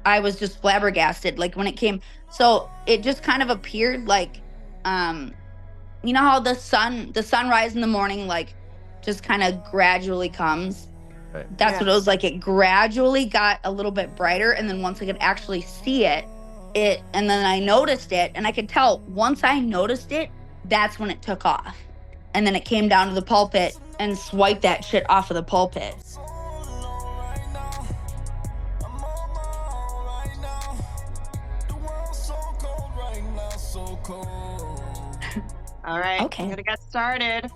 I was just flabbergasted. Like when it came, so it just kind of appeared like, um, you know how the sunrise in the morning, like just kind of gradually comes. Right. That's what it was like. It gradually got a little bit brighter, and then once I could actually see it, and then I noticed it, and I could tell once I noticed it, that's when it took off, and then it came down to the pulpit and swiped that shit off of the pulpit. All right, I'm Okay. going to get started.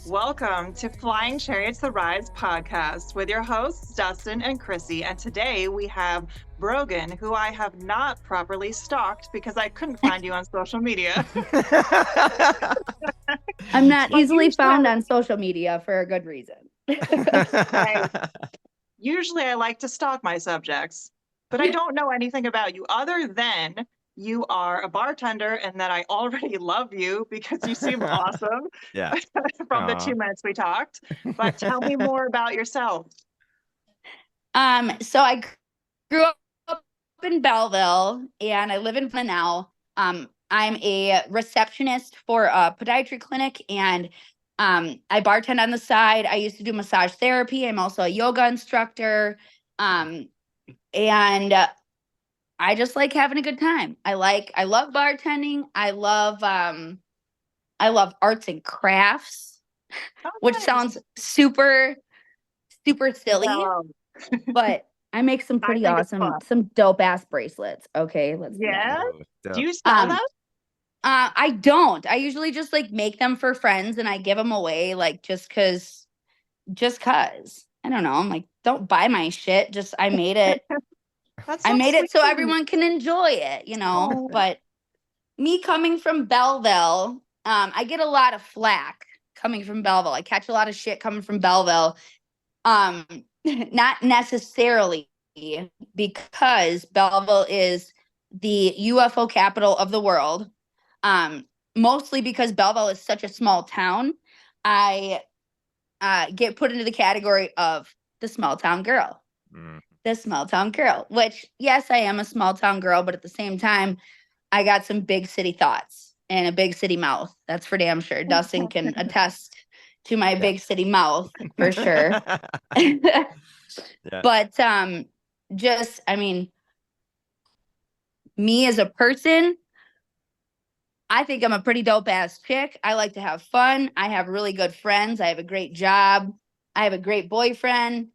Welcome to Flying Chariots the Rise podcast with your hosts, Dustin and Chrissy. And today we have Brogan, who I have not properly stalked because I couldn't find you on social media. I'm not But easily found usually- on social media for a good reason. Usually I like to stalk my subjects, but I don't know anything about you other than you are a bartender and that I already love you because you seem awesome Yeah. from the Aw. 2 minutes we talked. But tell me more about yourself. So I grew up in Belleville, and I live in Florida now. I'm a receptionist for a podiatry clinic, and I bartend on the side. I used to do massage therapy. I'm also a yoga instructor, and I just like having a good time. I love bartending. I love arts and crafts, which Okay. sounds super silly, Well, but I make some I pretty think it's awesome, fun. some dope ass bracelets. Okay, let's be Yeah? honest. Oh, Do dope. you sell Um, them? I don't. I usually just like make them for friends and I give them away like just cause. I don't know. I'm like, don't buy my shit. Just I made it. That's I so made it sweet. so everyone can enjoy it, you know. Oh. But me coming from Belleville, I get a lot of flack coming from Belleville. I catch a lot of shit coming from Belleville. Um, not necessarily because Belleville is the UFO capital of the world. Mostly because Belleville is such a small town. I get put into the category of the small town girl. Mm. The small town girl, which, yes, I am a small town girl, but at the same time, I got some big city thoughts and a big city mouth. That's for damn sure. Dustin can attest to my big city mouth for sure. Yeah. But just I mean, me as a person, I think I'm a pretty dope ass chick. I like to have fun. I have really good friends. I have a great job. I have a great boyfriend.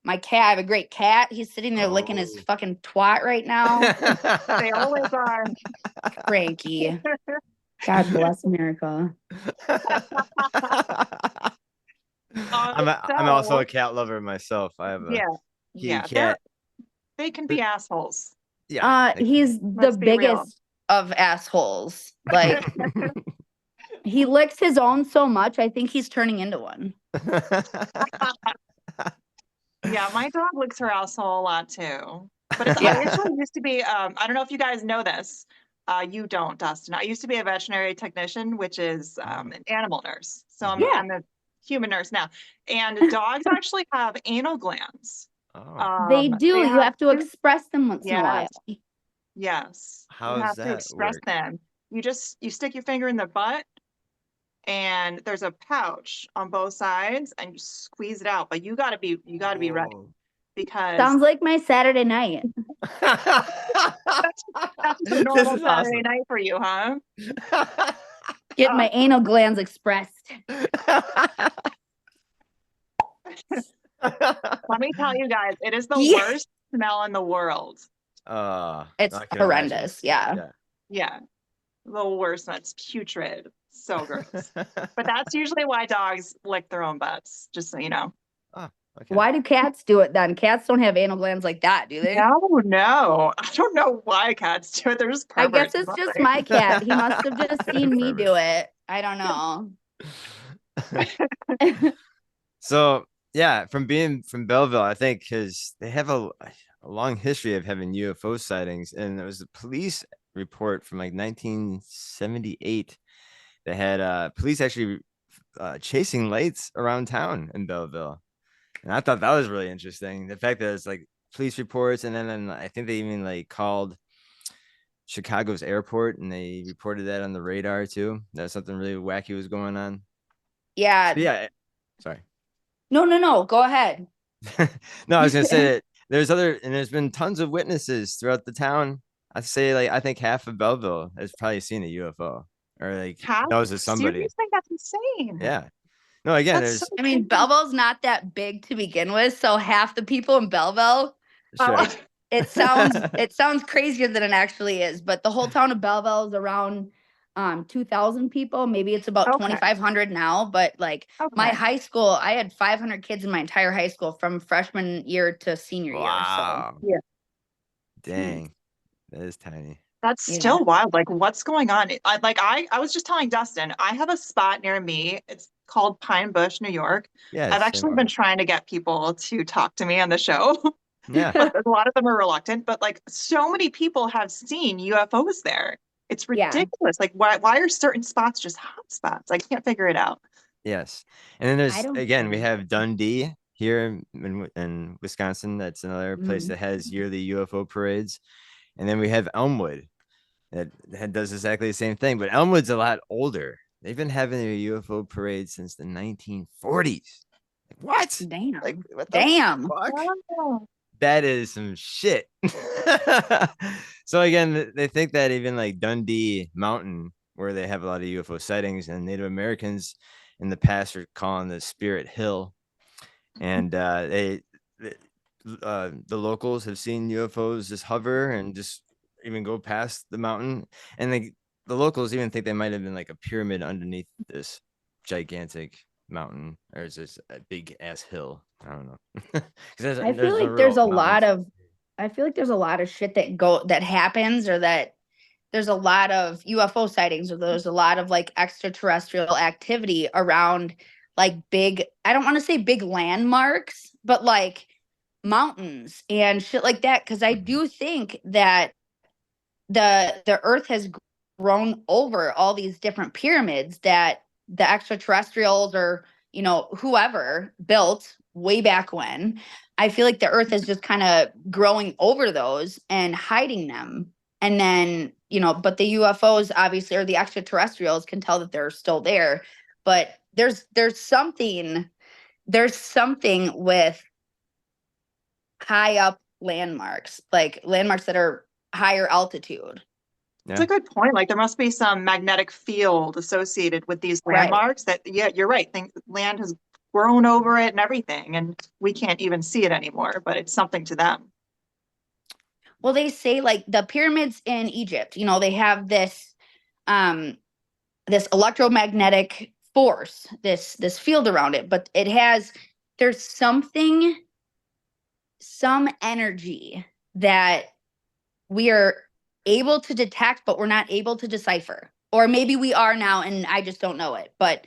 I have a great cat. He's sitting there licking his Oh. fucking twat right now. They always are. Frankie. God bless America. I'm also a cat lover myself. I have a Yeah. kitty Yeah. cat. They can be assholes. Yeah. He's the Let's be real. biggest of assholes. Like he licks his own so much, I think he's turning into one. Yeah, my dog licks her asshole a lot too. But I Yeah. actually used to be, I don't know if you guys know this. You don't, Dustin. I used to be a veterinary technician, which is an animal nurse. So Yeah. I'm a human nurse now. And dogs actually have anal glands. Oh, They do. They You have to two- express them once in a while. Yes. Yes. How You does have to that express work? them. You stick your finger in the butt and there's a pouch on both sides and you squeeze it out. But you gotta be ready Oh. because Sounds like my Saturday night. that's a This normal is Saturday awesome. night for you, huh? Get my anal glands expressed. Let me tell you guys, it is the Yeah. worst smell in the world. It's I can horrendous. Yeah. imagine. Yeah, the worst. That's putrid. So gross. But that's usually why dogs lick their own butts, just so you know. Oh, okay. Why do cats do it then? Cats don't have anal glands like that, do they? No. I don't know why cats do it. They're just I perverts. guess it's just my cat. He must have just seen me Pervert. do it. I don't know. So yeah, from being from Belleville, I think because they have a long history of having UFO sightings, and there was a police report from like 1978 that had police actually chasing lights around town in Belleville, and I thought that was really interesting. The fact that it's like police reports, and then I think they even like called Chicago's airport and they reported that on the radar too. That something really wacky was going on. Yeah. So yeah, sorry. No. Go ahead. No, I was gonna say that there's been tons of witnesses throughout the town. I'd say like I think half of Belleville has probably seen a UFO or like How? knows of somebody. Seriously, that's insane. Yeah. No, again, That's so there's I mean, crazy. Belleville's not that big to begin with, so half the people in Belleville, sure. it sounds crazier than it actually is. But the whole town of Belleville is around 2,000 people. Maybe it's about Okay. 2,500 now. But like my Okay. high school, I had 500 kids in my entire high school from freshman year to senior year. So Wow. Yeah. Dang. That is tiny. That's Yeah. still wild. Like, what's going on? I was just telling Dustin, I have a spot near me. It's called Pine Bush, New York. Yeah, I've same actually been here. trying to get people to talk to me on the show, Yeah. but a lot of them are reluctant. But like, so many people have seen UFOs there. It's Yeah. ridiculous. Like, why are certain spots just hot spots? I can't figure it out. Yes. And then I there's don't again, we know. have Dundee here in Wisconsin. That's another place Mhm. that has yearly UFO parades. And then we have Elmwood that does exactly the same thing. But Elmwood's a lot older. They've been having a UFO parade since the 1940s. Like, what? Damn. Like, what the Damn. fuck? Wow. That is some shit. So again, they think that even like Dundee Mountain, where they have a lot of UFO sightings, and Native Americans in the past are calling the Spirit Hill, and the locals have seen UFOs just hover and just even go past the mountain, and the locals even think they might have been like a pyramid underneath this gigantic mountain, or is this a big ass hill? I don't know. Because I feel there's no like there's real a lot mountains. of I feel like there's a lot of shit that happens, or that there's a lot of UFO sightings, or there's a lot of like extraterrestrial activity around like big, I don't want to say big landmarks, but like mountains and shit like that. Cause I do think that the earth has grown over all these different pyramids that the extraterrestrials, or whoever built way back when. I feel like the earth is just kind of growing over those and hiding them. And then, but the UFOs obviously, or the extraterrestrials, can tell that they're still there. But there's something with high up landmarks, like landmarks that are higher altitude. It's a good point. Like, there must be some magnetic field associated with these Right. landmarks that, yeah, you're right. Land has grown over it and everything, and we can't even see it anymore, but it's something to them. Well, they say like the pyramids in Egypt, they have this electromagnetic force, this field around it, but there's some energy that we are able to detect, but we're not able to decipher. Or maybe we are now and I just don't know it. But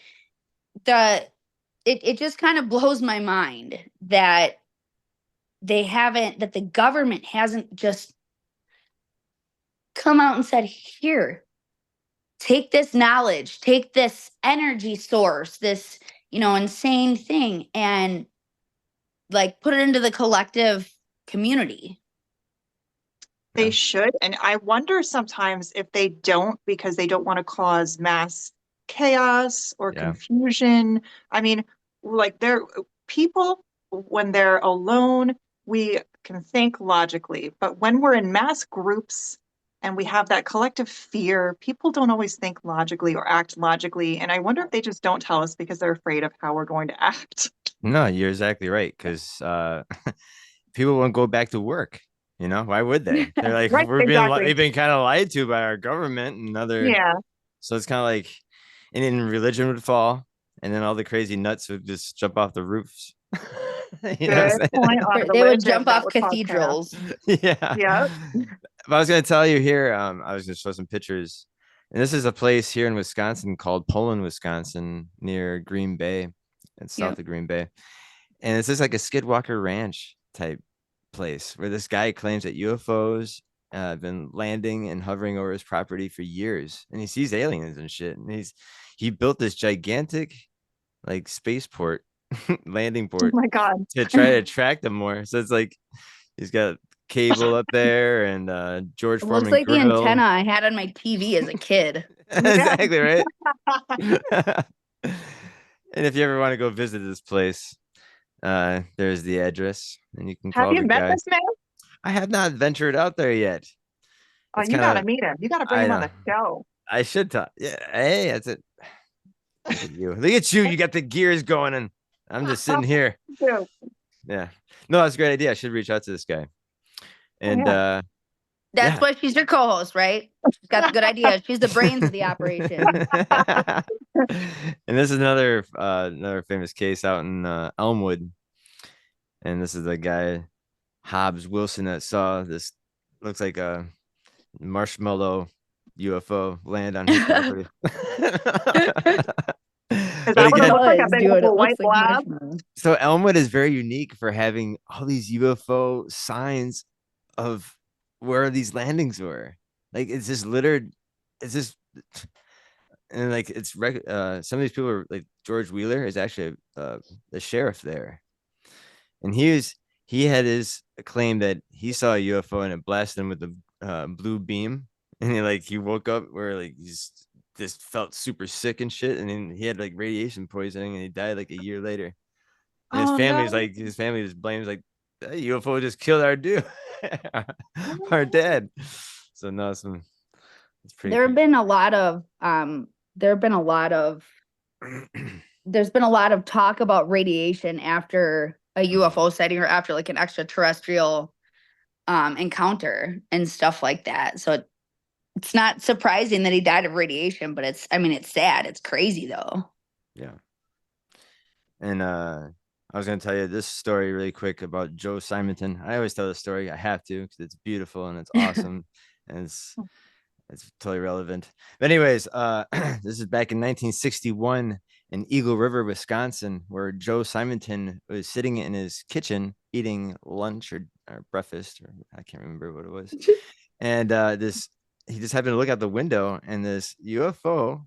it just kind of blows my mind that that the government hasn't just come out and said, here, take this knowledge, take this energy source, this, insane thing, and like put it into the collective community. They should. And I wonder sometimes if they don't, because they don't want to cause mass chaos or confusion. I mean, like, people, when they're alone, we can think logically, but when we're in mass groups and we have that collective fear, people don't always think logically or act logically. And I wonder if they just don't tell us because they're afraid of how we're going to act. No, you're exactly right. Because people won't go back to work. Why would they? They're like, Right, exactly. we've been kind of lied to by our government and other. Yeah. So it's kind of like, and then religion would fall, and then all the crazy nuts would just jump off the roofs. Good point on They would religion. jump That off would cause cathedrals. Yeah. Yeah. But I was going to tell you here, I was going to show some pictures. And this is a place here in Wisconsin called Poland, Wisconsin, near Green Bay. It's south of Green Bay. And it's just like a Skidwalker Ranch type place where this guy claims that UFOs have been landing and hovering over his property for years. And he sees aliens and shit. And he built this gigantic like spaceport landing Oh port my God. to try to attract them more. So it's like He's got cable up there and George It looks Foreman like the grill. antenna I had on my TV as a kid. Exactly right. And if you ever want to go visit this place, there's the address, and you can Have call you the met guy. this man? I have not ventured out there yet. Oh, It's you kind got to of meet him. You got to bring I him on know. the show. I should talk. Yeah. Hey, that's it. Look at you. Look at you. You got the gears going, and I'm just sitting here. Dude, Yeah. No, that's a great idea. I should reach out to this guy. And yeah. That's yeah. why she's your co-host, right? She's got the good idea. She's the brains of the operation. And this is another famous case out in Elmwood. And this is the guy Hobbs Wilson that saw this, looks like a marshmallow UFO land on his property. Is But that what it again, looks like? A big Dude, it old white looks like blob? marshmallow. so Elmwood is very unique for having all these UFO signs of where these landings were. Like it's just littered. It's just, and like some of these people are like George Wheeler is actually the sheriff there, and he had his claim that he saw a UFO and it blasted him with the blue beam, and he woke up where like he's just felt super sick and shit, and then he had like radiation poisoning and he died like a year later. And Oh, no. his family just blames like that UFO just killed our dude, our dad. So no, it's pretty There have crazy. been a lot of there have been a lot of there's been a lot of talk about radiation after a UFO sighting or after like an extraterrestrial encounter and stuff like that. So it's not surprising that he died of radiation, but it's sad. It's crazy though. Yeah. And I was gonna tell you this story really quick about Joe Simonton. I always tell this story. I have to because it's beautiful and it's awesome and it's totally relevant. But anyways, this is back in 1961 in Eagle River, Wisconsin, where Joe Simonton was sitting in his kitchen eating lunch or breakfast, or I can't remember what it was. And he just happened to look out the window, and this UFO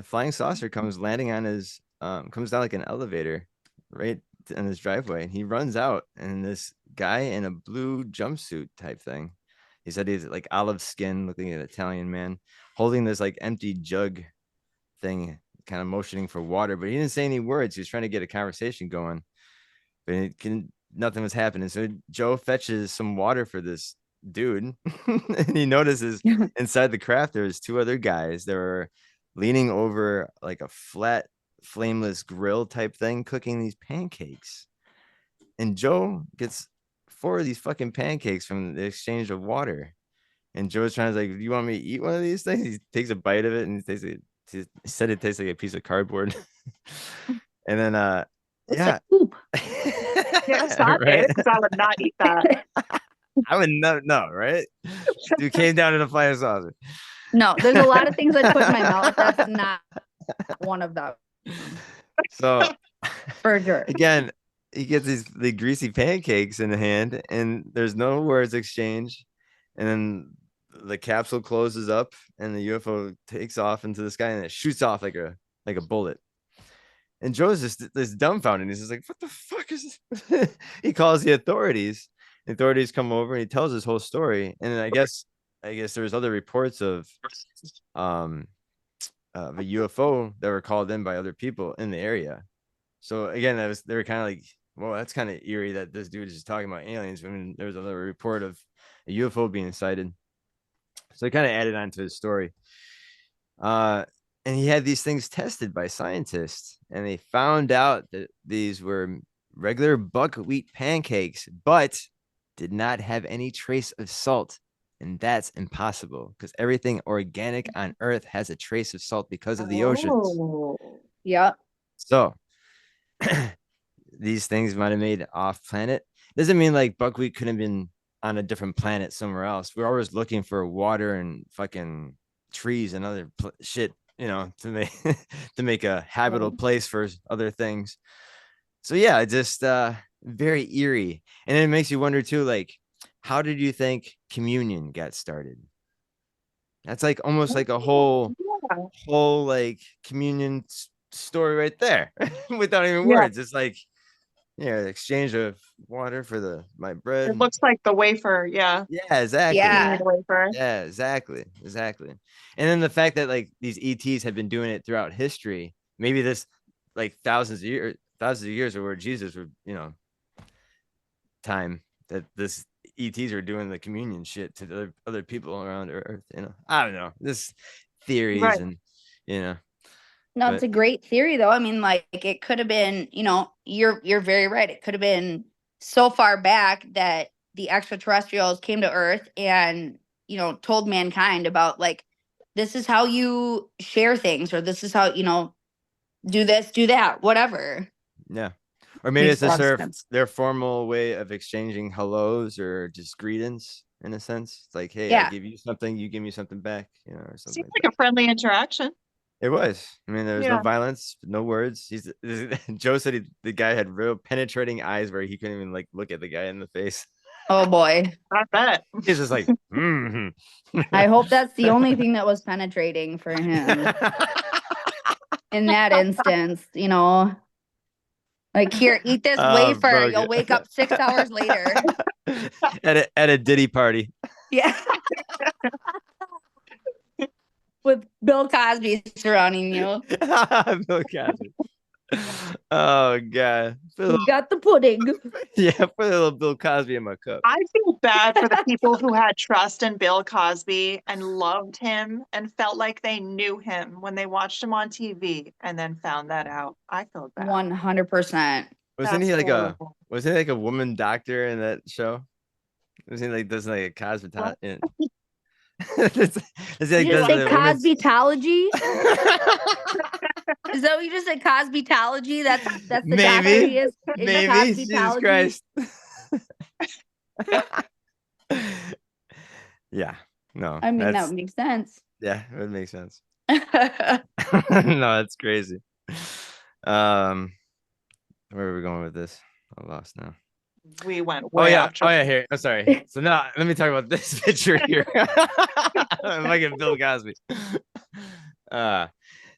flying saucer comes landing on his comes down like an elevator right in his driveway, and he runs out, and this guy in a blue jumpsuit type thing. He said he's like olive skin, looking at an Italian man, holding this like empty jug thing, kind of motioning for water, but he didn't say any words. He was trying to get a conversation going, but nothing was happening. So Joe fetches some water for this dude, and he notices inside the craft there's two other guys that were leaning over like a flat flameless grill type thing, cooking these pancakes. And Joe gets 4 of these fucking pancakes from the exchange of water. And Joe's trying to like, do you want me to eat one of these things? He takes a bite of it and he said it tastes like a piece of cardboard. And then yeah. Yeah, stop right? it, because I would not eat that. I would not know, right? Dude came down in a flying saucer. No, there's a lot of things I'd put in my mouth. That's not one of them. So For sure. again, he gets the greasy pancakes in the hand, and there's no words exchanged. And then the capsule closes up, and the UFO takes off into the sky, and it shoots off like a bullet. And Joe's just this dumbfounded. He's just like, "What the fuck is this?" He calls the authorities. The authorities come over, and he tells his whole story. And then I guess there's other reports of a UFO that were called in by other people in the area. So again, they were kind of like, well, that's kind of eerie that this dude is just talking about aliens. I mean, there was another report of a UFO being sighted. So they kind of added on to his story. And he had these things tested by scientists, and they found out that these were regular buckwheat pancakes, but did not have any trace of salt. And that's impossible because everything organic on Earth has a trace of salt because of the oceans. Oh. Yeah. So these things might have made off planet. Doesn't mean like buckwheat couldn't have been on a different planet somewhere else. We're always looking for water and fucking trees and other shit, to make to make a habitable place for other things. So yeah, just very eerie. And it makes you wonder too, like, how did you think communion got started? That's like almost like a whole like communion story right there without even words. It's like, exchange of water for my bread. It looks like the wafer. Yeah. Yeah, exactly. Yeah. The wafer. Yeah, exactly. And then the fact that like these ETs have been doing it throughout history, maybe this like thousands of years or where Jesus would, time that this ETs are doing the communion shit to the other people around Earth. I don't know. This theories Right. and No, it's but a great theory though. I mean, like it could have been, you're very right. It could have been so far back that the extraterrestrials came to Earth and, told mankind about like this is how you share things, or this is how, do this, do that, whatever. yeah. Or maybe Makes it's a just lot of sense. their formal way of exchanging hellos or just greetings in a sense. It's like, hey, I Yeah. give you something, you give me something back, or something Seems like like a friendly interaction. It was. I mean, there was no Yeah. violence, no words. Joe said the guy had real penetrating eyes where he couldn't even like look at the guy in the face. Oh boy. I bet. He's just like, I hope that's the only thing that was penetrating for him in that instance, Like, here, eat this wafer. Brogan. You'll wake up 6 hours later. at a Diddy party. Yeah. With Bill Cosby surrounding you. Bill Cosby. Oh god. Who got the pudding? Yeah, put a little Bill Cosby in my cup. I feel bad for the people who had trust in Bill Cosby and loved him and felt like they knew him when they watched him on TV and then found that out. I feel bad. 100%. Wasn't he That's like horrible. wasn't he like a woman doctor in that show? Wasn't he like does like a cosmetology? Does he like You just does say a women's- Cosbytology? Is that what you just said? Cosbytology? That's the Maybe. doctor he is? Maybe. Jesus Cosbytology? Christ. Yeah. No. I mean, that would make sense. Yeah, it would make sense. No, that's crazy. Where are we going with this? I'm lost now. We went Oh way yeah. off Oh track. yeah. Here. I'm sorry. So now let me talk about this picture here. I'm like Bill Cosby.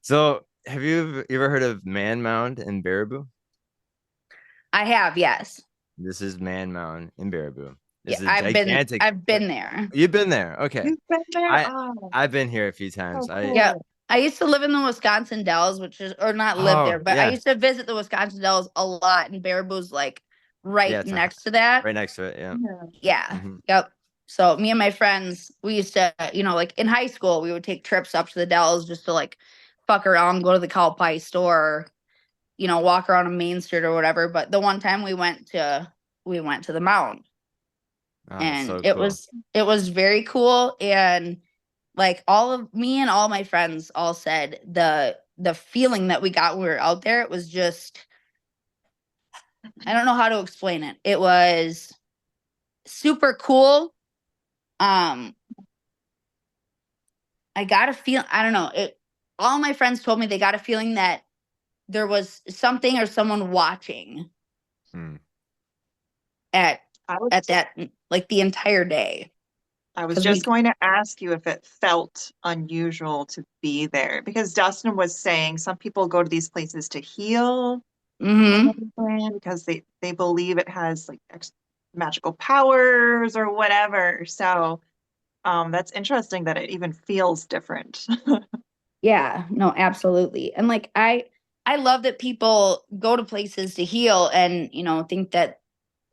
So have you ever heard of Man Mound in Baraboo? I have, yes. This is Man Mound in Baraboo. This is Yeah, gigantic. I've been there. You've been there. Okay. You've been there? I've been here a few times. so cool. Yeah. I used to live in the Wisconsin Dells, or not live there, but I used to visit the Wisconsin Dells a lot, and Baraboo's like right next to that. Right next to it, yeah. Yeah. Mhm. Yep. So me and my friends, we used to, like in high school, we would take trips up to the Dells just to like fuck around, go to the cow pie store, walk around on Main Street or whatever. But the one time we went to the mound, Oh, and so it cool. was very cool. And like all of me and all my friends all said the feeling that we got when we were out there, it was just, I don't know how to explain it. It was super cool. I got a feel, I don't know. All my friends told me they got a feeling that there was something or someone watching at that, like the entire day. I was just going to ask you if it felt unusual to be there, because Dustin was saying some people go to these places to heal because they believe it has like magical powers or whatever. So that's interesting that it even feels different. Yeah, no, absolutely. And like I love that people go to places to heal and, think that,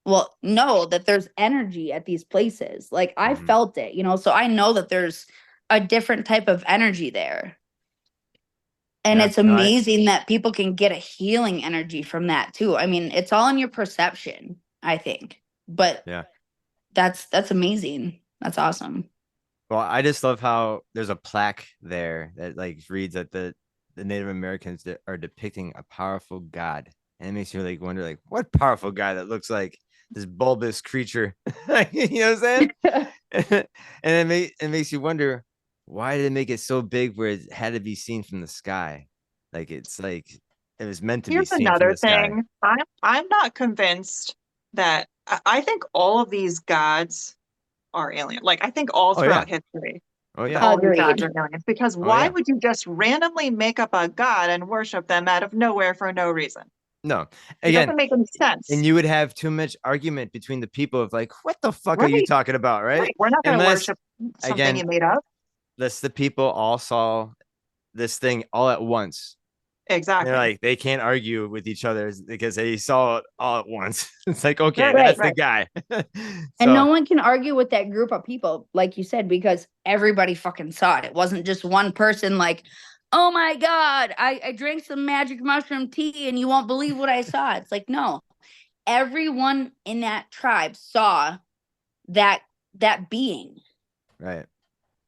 well, know that there's energy at these places. Like I felt it, so I know that there's a different type of energy there. And it's amazing that people can get a healing energy from that too. I mean, it's all in your perception, I think. But yeah, that's amazing. That's awesome. Well, I just love how there's a plaque there that like reads that the Native Americans that are depicting a powerful god. And it makes you like wonder like what powerful guy that looks like this bulbous creature. You know what I'm saying? And it makes you wonder, why did it make it so big where it had to be seen from the sky? Like it's like it was meant to be seen Here's another from the thing. sky. I'm not convinced that I think all of these gods are alien. Like I think all throughout history. Oh yeah. All these gods are aliens. Because why yeah. would you just randomly make up a god and worship them out of nowhere for no reason? No. It Again, doesn't make any sense. and you would have too much argument between the people of like, what the fuck are you Right. talking about, right? Right. We're not going to Unless, worship something again, you made up. unless the people all saw this thing all at once. Exactly. They're like, they can't argue with each other because they saw it all at once. It's like, okay, Right, that's right. the guy. And no one can argue with that group of people, like you said, because everybody fucking saw it. It wasn't just one person like, oh my God, I drank some magic mushroom tea and you won't believe what I saw. It's like, no, everyone in that tribe saw that being. Right.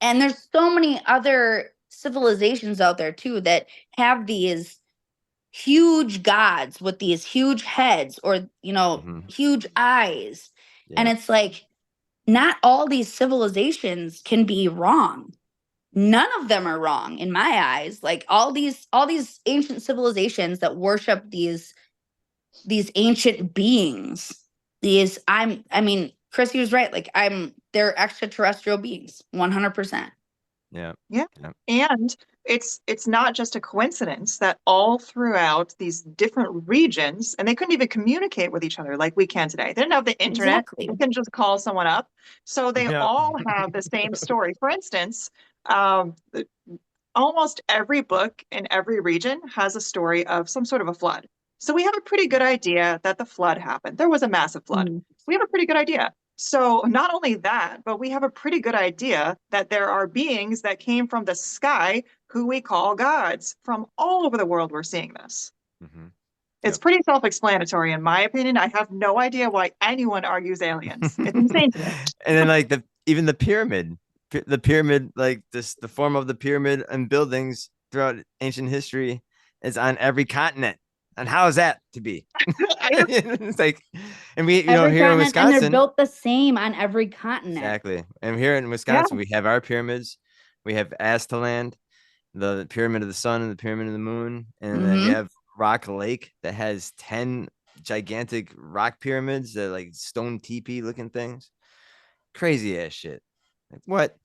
And there's so many other civilizations out there too that have these huge gods with these huge heads or, huge eyes. Yeah. And it's like, not all these civilizations can be wrong. None of them are wrong in my eyes. Like all these ancient civilizations that worship these ancient beings. Chrissy was right. Like they're extraterrestrial beings, 100%. Yeah. And it's not just a coincidence that all throughout these different regions, and they couldn't even communicate with each other like we can today. They didn't have the internet. Exactly. You can just call someone up. So they all have the same story. For instance, almost every book in every region has a story of some sort of a flood. So we have a pretty good idea that the flood happened. There was a massive flood. We have a pretty good idea. So not only that, but we have a pretty good idea that there are beings that came from the sky who we call gods. From all over the world, we're seeing this. It's pretty self-explanatory, in my opinion. I have no idea why anyone argues aliens. It's insane to me. And then like even the pyramid, like the form of the pyramid and buildings throughout ancient history is on every continent. And how is that to be? It's like, and we, here in Wisconsin, and they're built the same on every continent. Exactly. And here in Wisconsin, we have our pyramids. We have Aztalan, the pyramid of the sun and the pyramid of the moon. And then we have Rock Lake that has 10 gigantic rock pyramids that are like stone teepee looking things. Crazy ass shit. Like what?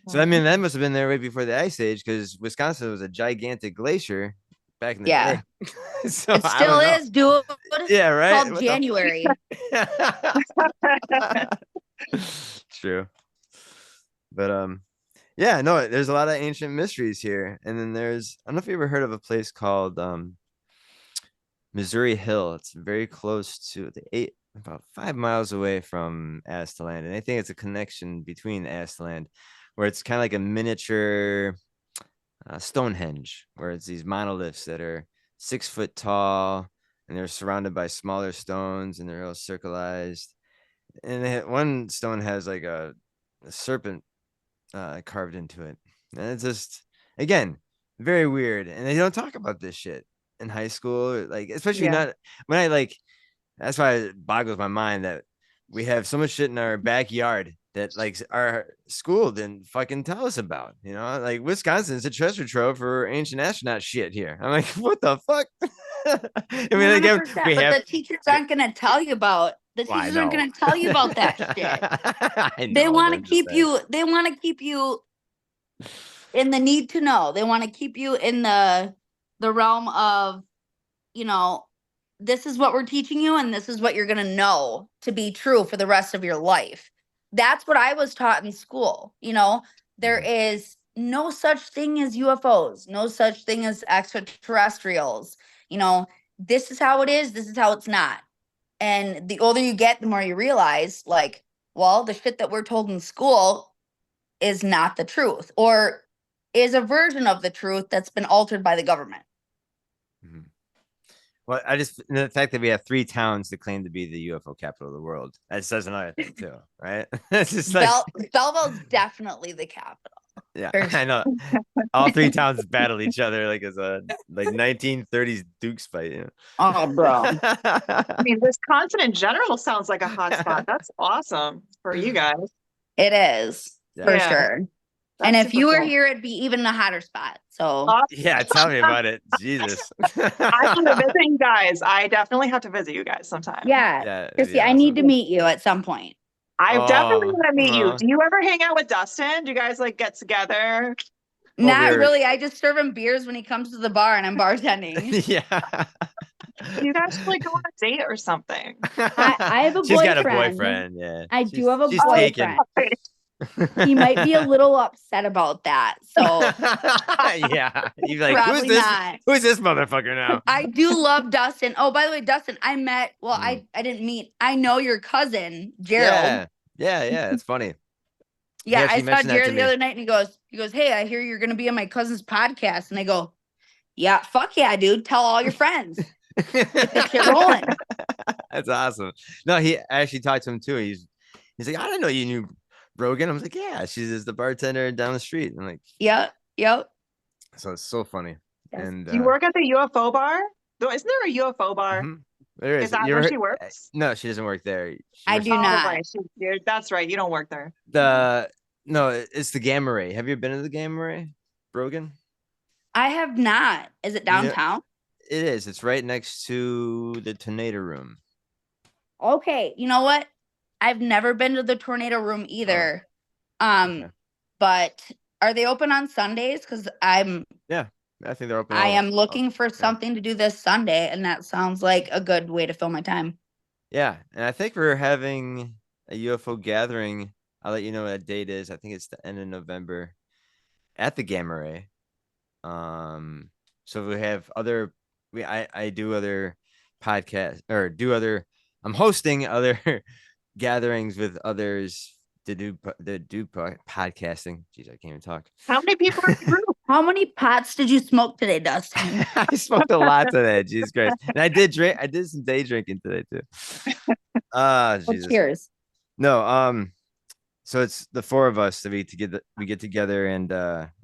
So I mean, that must have been there right before the ice age because Wisconsin was a gigantic glacier back in the day. So it still is, dude. Yeah, right. Called January. True. But yeah, no, there's a lot of ancient mysteries here. And then I don't know if you ever heard of a place called Missouri Hill. It's very close to about 5 miles away from Aztalan. And I think it's a connection between Aztalan, where it's kind of like a miniature Stonehenge, where it's these monoliths that are 6 foot tall and they're surrounded by smaller stones and they're all circleized. And one stone has like a serpent carved into it. And it's just, again, very weird. And they don't talk about this shit in high school, like especially not when that's why it boggles my mind that we have so much shit in our backyard that like our school didn't fucking tell us about, like Wisconsin's a treasure trove for ancient astronaut shit here. I'm like, what the fuck? I mean, again, the teachers aren't going to tell you about. The teachers aren't going to tell you about that shit. They want to keep you. They want to keep you in the need to know. They want to keep you in the realm of, this is what we're teaching you, and this is what you're going to know to be true for the rest of your life. That's what I was taught in school. There is no such thing as UFOs, no such thing as extraterrestrials. This is how it is. This is how it's not. And the older you get, the more you realize, like, well, the shit that we're told in school is not the truth, or is a version of the truth that's been altered by the government. Well, the fact that we have 3 towns that claim to be the UFO capital of the world, that says another thing too, right? It's just like Belleville's definitely the capital. Yeah, I know. All 3 towns battle each other like as a 1930s Dukes fight. Oh, bro. I mean, Wisconsin in general sounds like a hot spot. That's awesome for you guys. It is for sure. That's and if you were cool. here, it'd be even a hotter spot. So yeah, tell me about it. Jesus. I want to visit you guys. I definitely have to visit you guys sometime. Yeah. Chrissy, I need to meet you at some point. I definitely want to meet you. Do you ever hang out with Dustin? Do you guys get together? Not really. I just serve him beers when he comes to the bar and I'm bartending. Yeah. You guys should like go on a date or something. I have a She's got a boyfriend. boyfriend. Yeah. I do have a she's taken. boyfriend. He might be a little upset about that. So Yeah. You'd be like, probably who's this? not. Who's this motherfucker now? I do love Dustin. Oh, by the way, Dustin, I met, well, Mm. I didn't meet. I know your cousin, Gerald. Yeah. It's funny. Yeah, Yeah, I she saw mentioned that to Jared the me. other night and he goes, hey, I hear you're gonna be on my cousin's podcast. And I go, yeah, fuck yeah, dude. Tell all your friends. Get this shit rolling. That's awesome. No, I actually talked to him too. He's like, I didn't know you knew Brogan. I was like, yeah, she's just the bartender down the street. I'm like, Yep. so it's so funny. Yes. And Do you work at the UFO bar? Isn't there a UFO bar? mhm. There Is is. that You where ever she heard- works? No, she doesn't work there. She I works do Oh, not. right. That's right. You don't work there. No, it's the Gamma Ray. Have you been to the Gamma Ray, Brogan? I have not. Is it You know- downtown? It is. It's right next to the Tornado Room. Okay. You know what? I've never been to the tornado room either. Okay. But are they open on Sundays? Because I think they're open. I all- am looking for something to do this Sunday, and that sounds like a good way to fill my time. Yeah, and I think we're having a UFO gathering. I'll let you know what that date is. I think it's the end of November at the Gamma Ray. So we have I do other podcasts or I'm hosting other gatherings with others to do podcasting. Jeez, I can't even talk. How many people are in the group? How many pots did you smoke today, Dustin? I smoked a lot today. Jesus Christ. And I did some day drinking today too. Well, Jesus. cheers. No, so it's the four of us that we get together and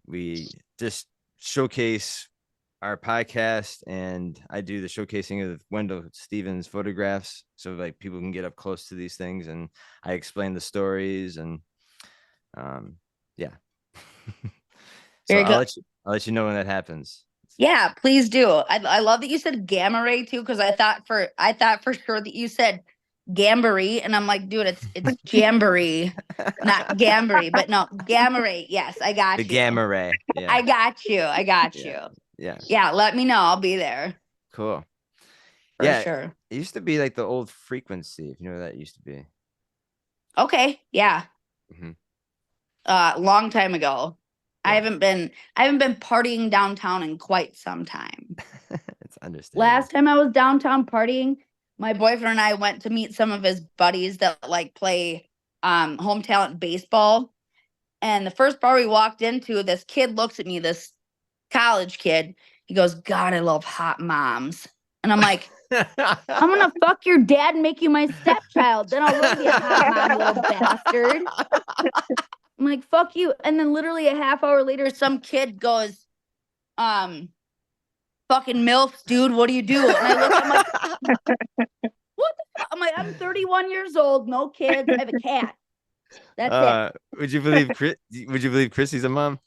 we just showcase our podcast, and I do the showcasing of Wendell Stevens photographs so like people can get up close to these things, and I explain the stories and yeah. So Very good. I'll let you know when that happens. Yeah, please do. I love that you said gamma ray too, because I thought for sure that you said Gamboree, and I'm like, dude, it's jamboree, not Gamboree, but no, gamma ray. Yes, I got The you. Gamma Ray. Yeah. I got you. Yeah. Yeah. Yeah, let me know. I'll be there Cool. for Yeah. sure. It used to be like the old Frequency, if you know what that used to be. Okay, yeah. Mhm. Long time ago. I Yeah. haven't been partying downtown in quite some time. It's understandable. Last time I was downtown partying, my boyfriend and I went to meet some of his buddies that like play home talent baseball. And the first bar we walked into, this kid looks at me, this college kid. He goes, God, I love hot moms. And I'm like, I'm gonna fuck your dad and make you my stepchild. Then I'll really be a hot mom, little bastard. I'm like, fuck you. And then literally a half hour later, some kid goes, fucking MILFs, dude, what do you do? And I look, I'm like, what the fuck? I'm like, I'm 31 years old, no kids, I have a cat. That's it. Would you believe Chrissy's a mom?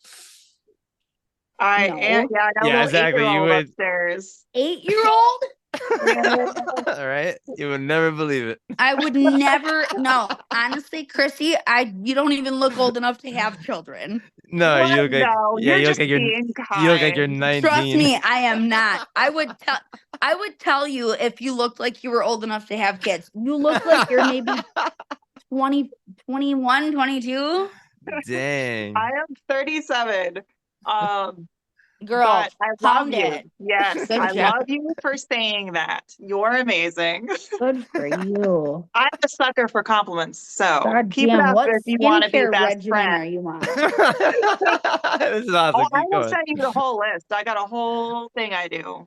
No. I got a Yeah, little exactly, you 8-year-old would. upstairs. 8-year-old? All right. You would never believe it. I would never. No, honestly, Chrissy, you don't even look old enough to have children. No, What? you look like No, yeah, you're you look just like you're being you look like you're kind. 19. Trust me, I am not. I would tell you if you looked like you were old enough to have kids. You look like you're maybe 20, 21, 22. Dang. I am 37. Girl, But I love pound you. it. Yes, Good I job. love you for saying that. You're amazing. Good for you. I'm a sucker for compliments, so God keep it damn, up what if you want to be skincare best regimen are friend. you on? This is awesome. Oh, I Keep will going. send you the whole list. I got a whole thing I do.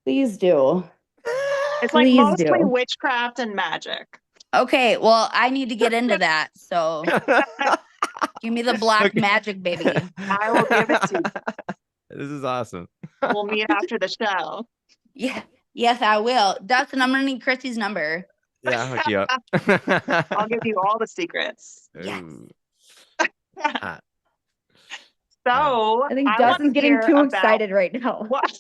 Please do. It's like Please mostly do. witchcraft and magic. Okay, well, I need to get into that. So give me the black Okay. magic, baby. I will give it to you. This is awesome. We'll meet after the show. Yeah. Yes, I will. Dustin, I'm gonna need Chrissy's number. Yeah, I'll hook you up. I'll give you all the secrets. Yes. Ooh. So I think want Dustin's to getting hear too about excited right now. What?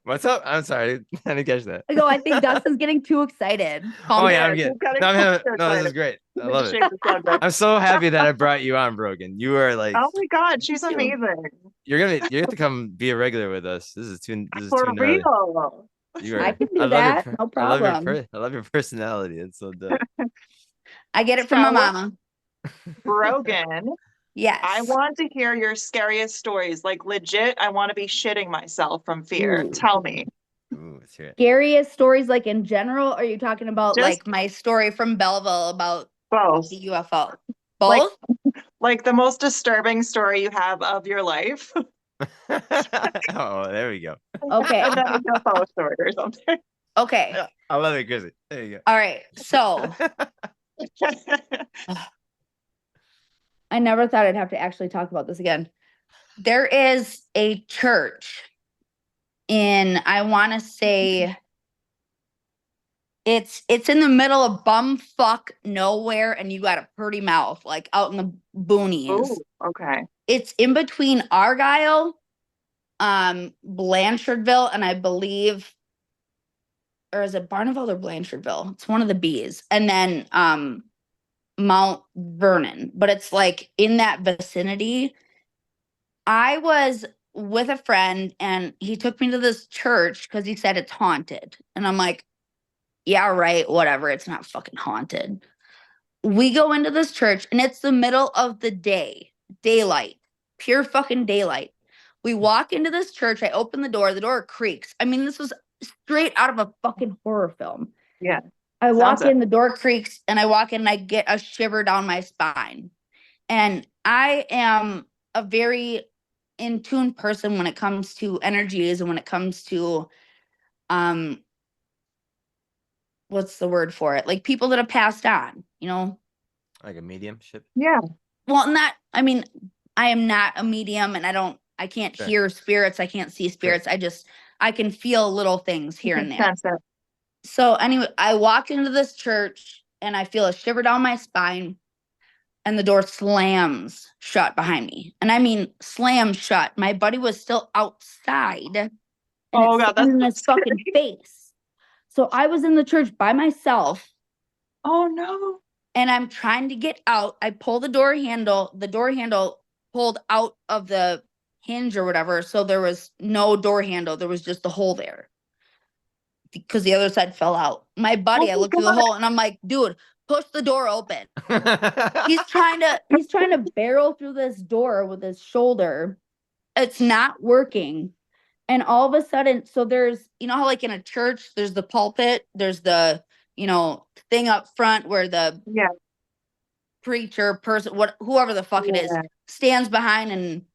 What's up? I'm sorry. I didn't catch that. I go, I think Dustin's getting too excited. Calm Oh yeah, down. I'm getting. Keep cutting No, I'm having, so no, this is excited. great. I Need love to it. change the subject. I'm so happy that I brought you on, Brogan. You are like Oh my God, she's Thank you. amazing. you have to come be a regular with us. This is too For gnarly. real. You I are. can do I love that. your. No I love your. problem. I love your personality. It's so dope. I get it from my So, mama. Brogan, I Yes. want to hear your scariest stories. Like legit, I want to be shitting myself from fear. Ooh. Tell me. Ooh, let's hear it. Scariest stories, like in general, or are you talking about Just like my story from Belleville about both. the UFO? Like Both? like the most disturbing story you have of your life. Oh, there we go. Okay. And then a UFO story or something. Okay. I love it, Chrissy. There you All right. So I never thought I'd have to actually talk about this again. There is a church in, I want to say, it's in the middle of bumfuck nowhere, and you got a pretty mouth, like out in the boonies. Oh, okay. It's in between Argyle, Blanchardville, and I believe, or is it Barneville or Blanchardville? It's one of the B's, and then Mount Vernon, but it's like in that vicinity. I was with a friend and he took me to this church because he said it's haunted. And I'm like, yeah, right, whatever. It's not fucking haunted. We go into this church and it's the middle of the day, daylight, pure fucking daylight. We walk into this church. I open the door creaks. I mean, this was straight out of a fucking horror film. Yeah. I walk Sounds it. in, the door creaks, and I walk in and I get a shiver down my spine. And I am a very in tune person when it comes to energies and when it comes to what's the word for it? Like people that have passed on, you know? Like a mediumship. Yeah. Well, not, I mean, I am not a medium and I can't Sure. hear spirits. I can't see spirits. I can feel little things here and there. Sense it. So anyway, I walk into this church and I feel a shiver down my spine and the door slams shut behind me. And I mean, slam shut. My buddy was still outside and Oh it's God, that's in his scary. fucking face. So I was in the church by myself Oh no. and I'm trying to get out. I pull the door handle pulled out of the hinge or whatever. So there was no door handle. There was just the hole there because the other side fell out. My buddy, Oh I my looked through the God. hole and I'm like, dude, push the door open. He's trying to barrel through this door with his shoulder. It's not working. And all of a sudden, so there's, you know how like in a church, there's the pulpit, there's the, thing up front where the Yeah. preacher person, whoever the fuck it is, Yeah. stands behind and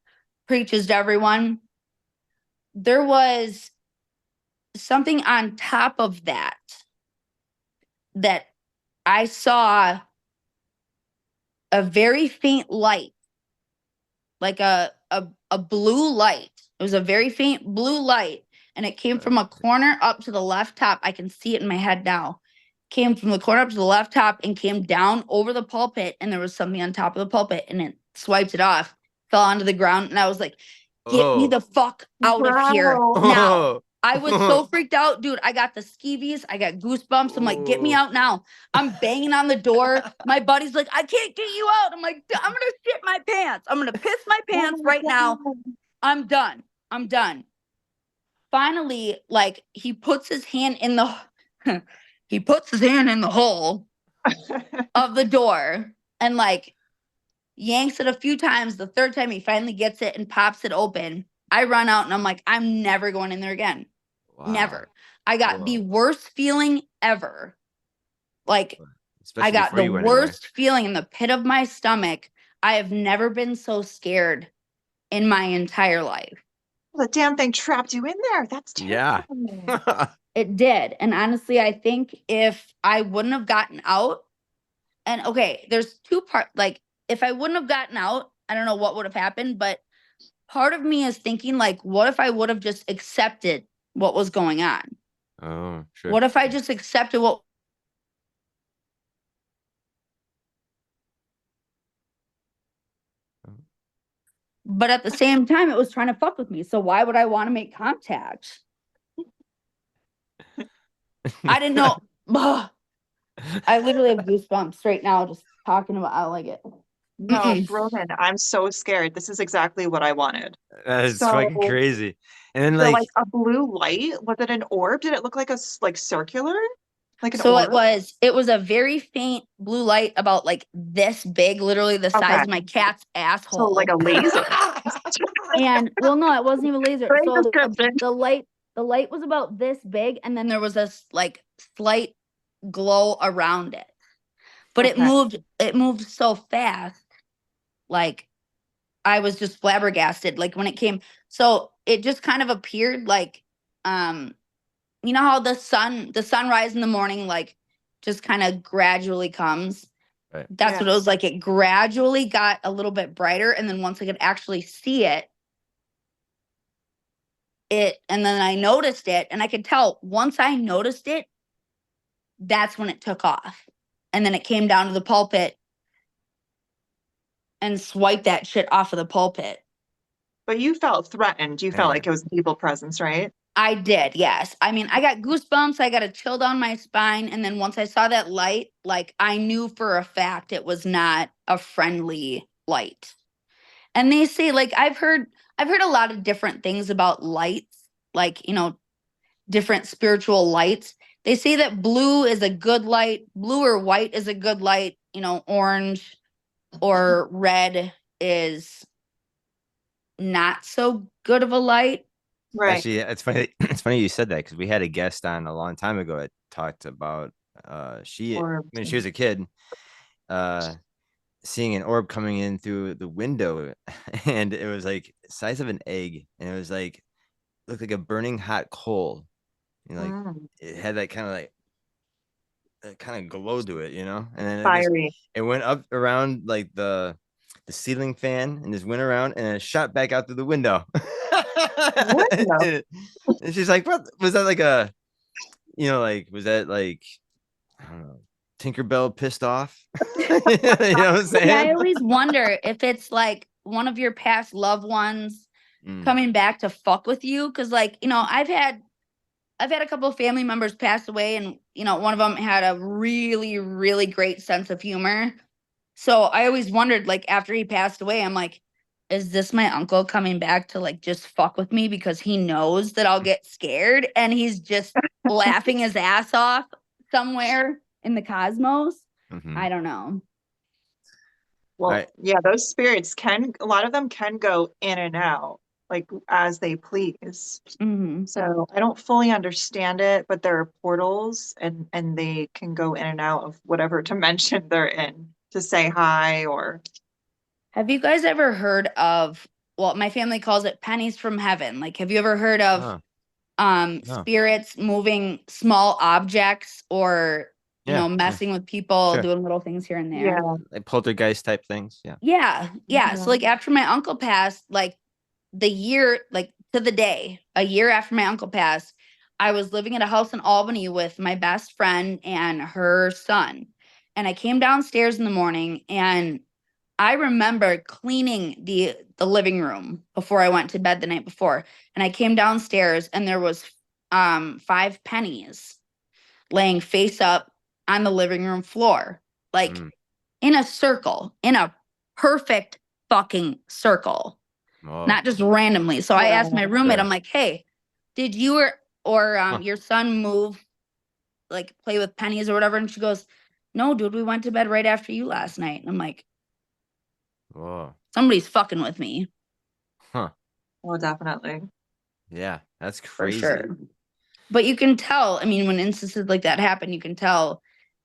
preaches to everyone. There was something on top of that I saw a very faint light, like a blue light. It was a very faint blue light, and it came from a corner up to the left top. I can see it in my head now. Came from the corner up to the left top and came down over the pulpit, and there was something on top of the pulpit, and it swiped it off, fell onto the ground, and I was like, get me the fuck out of here Wow. now. I was so freaked out, dude. I got the skeevies. I got goosebumps. I'm like, get me out now. I'm banging on the door. My buddy's like, I can't get you out. I'm like, I'm going to shit my pants. I'm going to piss my pants Oh my right now. God. I'm done. Finally, like he puts his hand in the hole of the door and like yanks it a few times. The third time he finally gets it and pops it open. I run out and I'm like, I'm never going in there again. Wow. Never. I got the worst feeling ever. Like Especially I got before the you went in there. worst feeling in the pit of my stomach. I have never been so scared in my entire life. The damn thing trapped you in there. That's Yeah. terrifying. It did. And honestly, I think if I wouldn't have gotten out, and okay, there's two parts. Like, if I wouldn't have gotten out, I don't know what would have happened, but part of me is thinking, like, what if I would have just accepted what was going on? Oh, sure. What if I just accepted what? But at the same time, it was trying to fuck with me. So why would I want to make contact? I didn't know. Ugh. I literally have goosebumps right now just talking about. I like it. No, Brogan, I'm so scared. This is exactly what I wanted. It's fucking So crazy. And then the like, like a blue light, was it an orb? Did it look like like circular? Like an So orb? it was a very faint blue light about like this big, literally the size Okay. of my cat's So like asshole. a laser. And well, no, it wasn't even a laser. Great So description. the light was about this big, and then there was a like slight glow around it. But Okay. it moved so fast, like I was just flabbergasted. Like when it came, so it just kind of appeared like, you know how the sunrise in the morning, like just kind of gradually comes. right. That's what it was like. It gradually got a little bit brighter, and then once I could actually see it, and then I noticed it, and I could tell once I noticed it, that's when it took off. And then it came down to the pulpit and swiped that shit off of the pulpit. But you felt threatened. You felt Man. like it was an evil presence, right? I did, yes. I mean, I got goosebumps. I got a chill down my spine. And then once I saw that light, like I knew for a fact it was not a friendly light. And they say, like, I've heard a lot of different things about lights, like, you know, different spiritual lights. They say that blue is a good light, blue or white is a good light, you know, orange or red is not so good of a light. Right. Actually, it's funny. It's funny you said that because we had a guest on a long time ago that talked about Or when she was a kid, uh seeing an orb coming in through the window, and it was like size of an egg, and it was like looked like a burning hot coal. You know, like mm, it had that kind of like kind of glow to it, you know. And then fiery. it went up around like the ceiling fan and just went around and it shot back out through the window. What the? and, and she's like, "What was that like a, you know, like was that like I don't know, Tinkerbell pissed off?" You know what I'm Yeah, I saying? always wonder if it's like one of your past loved ones Mm, coming back to fuck with you. Cause like, you know, I've had a couple of family members pass away, and you know, one of them had a really, really great sense of humor. So I always wondered, like, after he passed away, I'm like, is this my uncle coming back to like just fuck with me because he knows that I'll get scared and he's just laughing his ass off somewhere in the cosmos? mhm. I don't know. Well, Right. yeah, those spirits a lot of them can go in and out, like as they please. Hmm. So I don't fully understand it, but there are portals and they can go in and out of whatever dimension they're in to say hi or Have you guys ever heard of, well, my family calls it pennies from heaven. Like, have you ever heard of Oh, no. spirits moving small objects or, you Yeah, know, yeah, messing with people, sure. doing little things here and there? yeah. Like poltergeist type things. Yeah. Yeah, yeah. So Mhm. like after my uncle passed, like the year, like to the day, a year after my uncle passed, I was living at a house in Albany with my best friend and her son. And I came downstairs in the morning, and I remember cleaning the living room before I went to bed the night before. And I came downstairs and there was 5 pennies laying face up on the living room floor. Like Mm. in a circle, in a perfect fucking circle, Oh, not just randomly. So I asked my roommate, sure. I'm like, hey, did you or Huh. your son move, like play with pennies or whatever? And she goes, no, dude, we went to bed right after you last night. And I'm like, Whoa. somebody's fucking with me Huh. Oh, definitely. Yeah, that's for crazy. sure. But you can tell, I mean, when instances like that happen, you can tell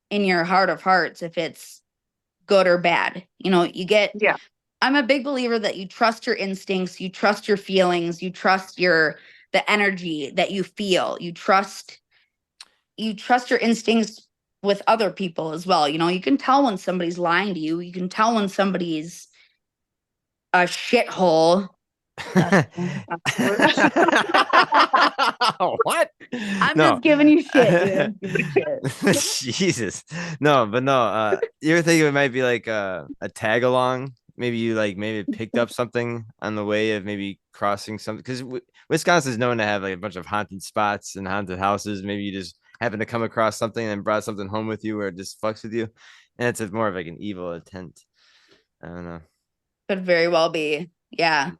in your heart of hearts if it's good or bad. You know, Yeah. I'm a big believer that you trust your instincts, you trust your feelings, you trust the energy that you feel. You trust your instincts with other people as well. You know, you can tell when somebody's lying to you. You can tell when somebody's a shithole. What? I'm No. just giving you shit, dude. I'm giving you shit. Jesus. No, but no, you ever think it might be like a tag along? Maybe you like maybe picked up something on the way of maybe crossing something because Wisconsin is known to have like a bunch of haunted spots and haunted houses. Maybe you just happened to come across something and brought something home with you or it just fucks with you. And it's more of like an evil intent. I don't know. Could very well be. Yeah.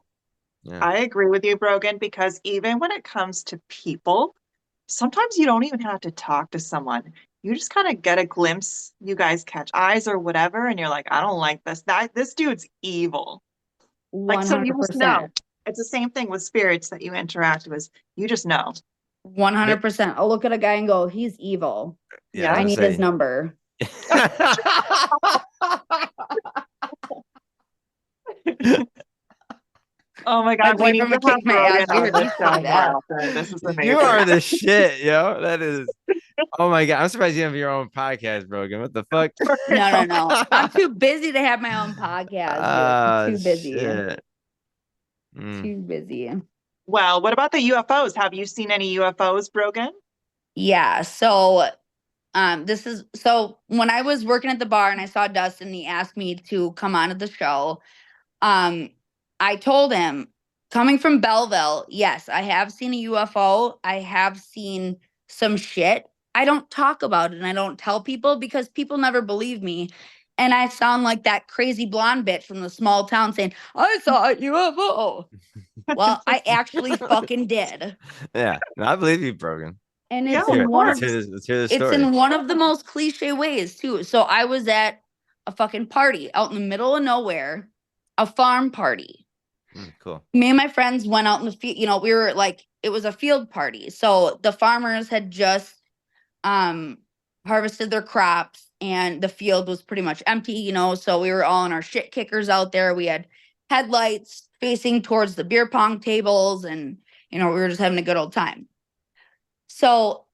Yeah. I agree with you, Brogan, because even when it comes to people, sometimes you don't even have to talk to someone. You just kind of get a glimpse, you guys catch eyes or whatever, and you're like, I don't like this. This dude's evil. Like, so you just know. 100%. It's the same thing with spirits that you interact with. You just know. 100%. I'll look at a guy and go, he's evil. Yeah, I I was need gonna his say. number. Oh my My God, we need boyfriend to would kick have my ass. Brogan We on would this be show so more bad. often. This is amazing. You are the shit, yo. That is. Oh my God. I'm surprised you have your own podcast, Brogan. What the fuck? No. I'm too busy to have my own podcast, dude. Ah, Too busy. shit. Mm. Too busy. Well, what about the UFOs? Have you seen any UFOs, Brogan? Yeah. So so when I was working at the bar and I saw Dustin, he asked me to come on to the show. I told him, coming from Belleville, yes, I have seen a UFO. I have seen some shit. I don't talk about it and I don't tell people because people never believe me. And I sound like that crazy blonde bitch from the small town saying, I saw a UFO. Well, I actually fucking did. Yeah. No, I believe you, Brogan. And Yeah, it's of in one of Let's hear the it's story. in one of the most cliche ways too. So I was at a fucking party out in the middle of nowhere, a farm party. Cool. Me and my friends went out in the field. We were like, it was a field party. So the farmers had just harvested their crops and the field was pretty much empty, so we were all in our shit kickers out there. We had headlights facing towards the beer pong tables and we were just having a good old time. So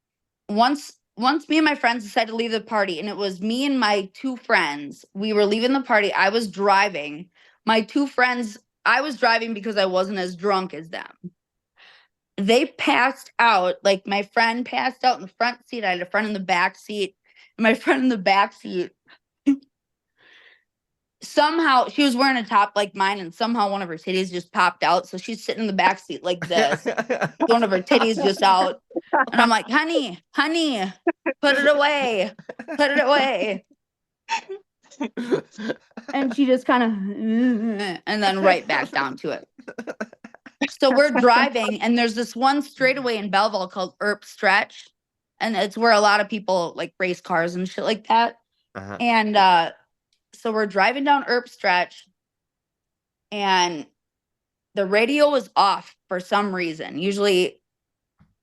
once me and my friends decided to leave the party, and it was me and my two friends, we were leaving the party. I was driving. My two friends, I was driving because I wasn't as drunk as them. They passed out. Like, my friend passed out in the front seat. I had a friend in the back seat. And my friend in the back seat, somehow she was wearing a top like mine, and somehow one of her titties just popped out. So she's sitting in the back seat like this. One of her titties just out. And I'm like, honey, put it away. Put it away. And she just kind of, and then right back down to it. So we're driving, and there's this one straightaway in Belleville called Earp Stretch. And it's where a lot of people like race cars and shit like that. Uh-huh. And so we're driving down Earp Stretch, and the radio was off for some reason. Usually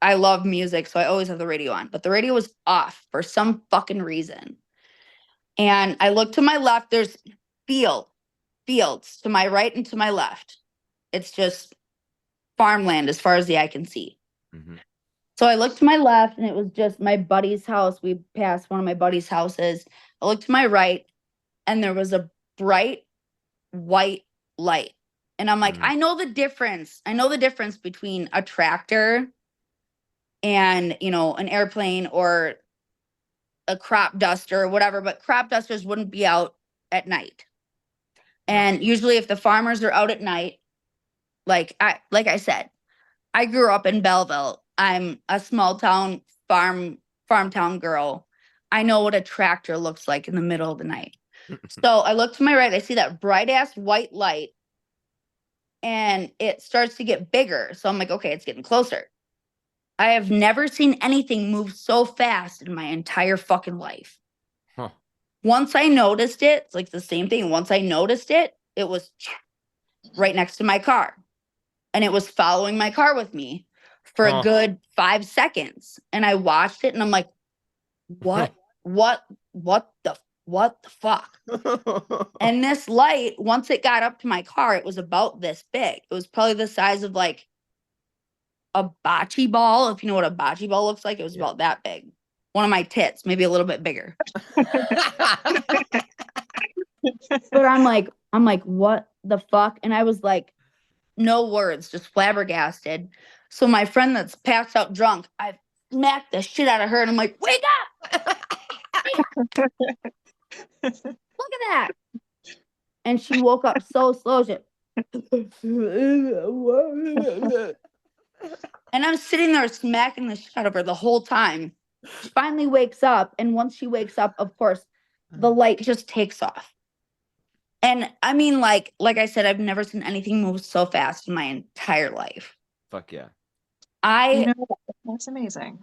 I love music, so I always have the radio on, but the radio was off for some fucking reason. And I look to my left, there's fields to my right and to my left. It's just farmland as far as the eye can see. Mm-hmm. So I looked to my left, and it was just my buddy's house. We passed one of my buddy's houses. I looked to my right, and there was a bright white light. And I'm like, I know the difference. I know the difference between a tractor and, an airplane or a crop duster or whatever, but crop dusters wouldn't be out at night. And usually if the farmers are out at night, like I said, I grew up in Belleville. I'm a small town farm town girl. I know what a tractor looks like in the middle of the night. So I look to my right, I see that bright ass white light, and it starts to get bigger. So I'm like, okay, it's getting closer. I have never seen anything move so fast in my entire fucking life. Huh. Once I noticed it, it's like the same thing. Once I noticed it, it was right next to my car. And it was following my car with me for a good 5 seconds. And I watched it, and I'm like, what the fuck? And this light, once it got up to my car, it was about this big. It was probably the size of like a bocce ball. If you know what a bocce ball looks like, it was about that big. One of my tits, maybe a little bit bigger. But I'm like, what the fuck? And I was like, no words, just flabbergasted. So my friend that's passed out drunk, I smacked the shit out of her, and I'm like, wake up! Look at that. And she woke up so slow. And I'm sitting there smacking the shit out of her the whole time. She finally wakes up, and once she wakes up, of course, the light just takes off. And I mean, like I said, I've never seen anything move so fast in my entire life. Fuck yeah. That's amazing.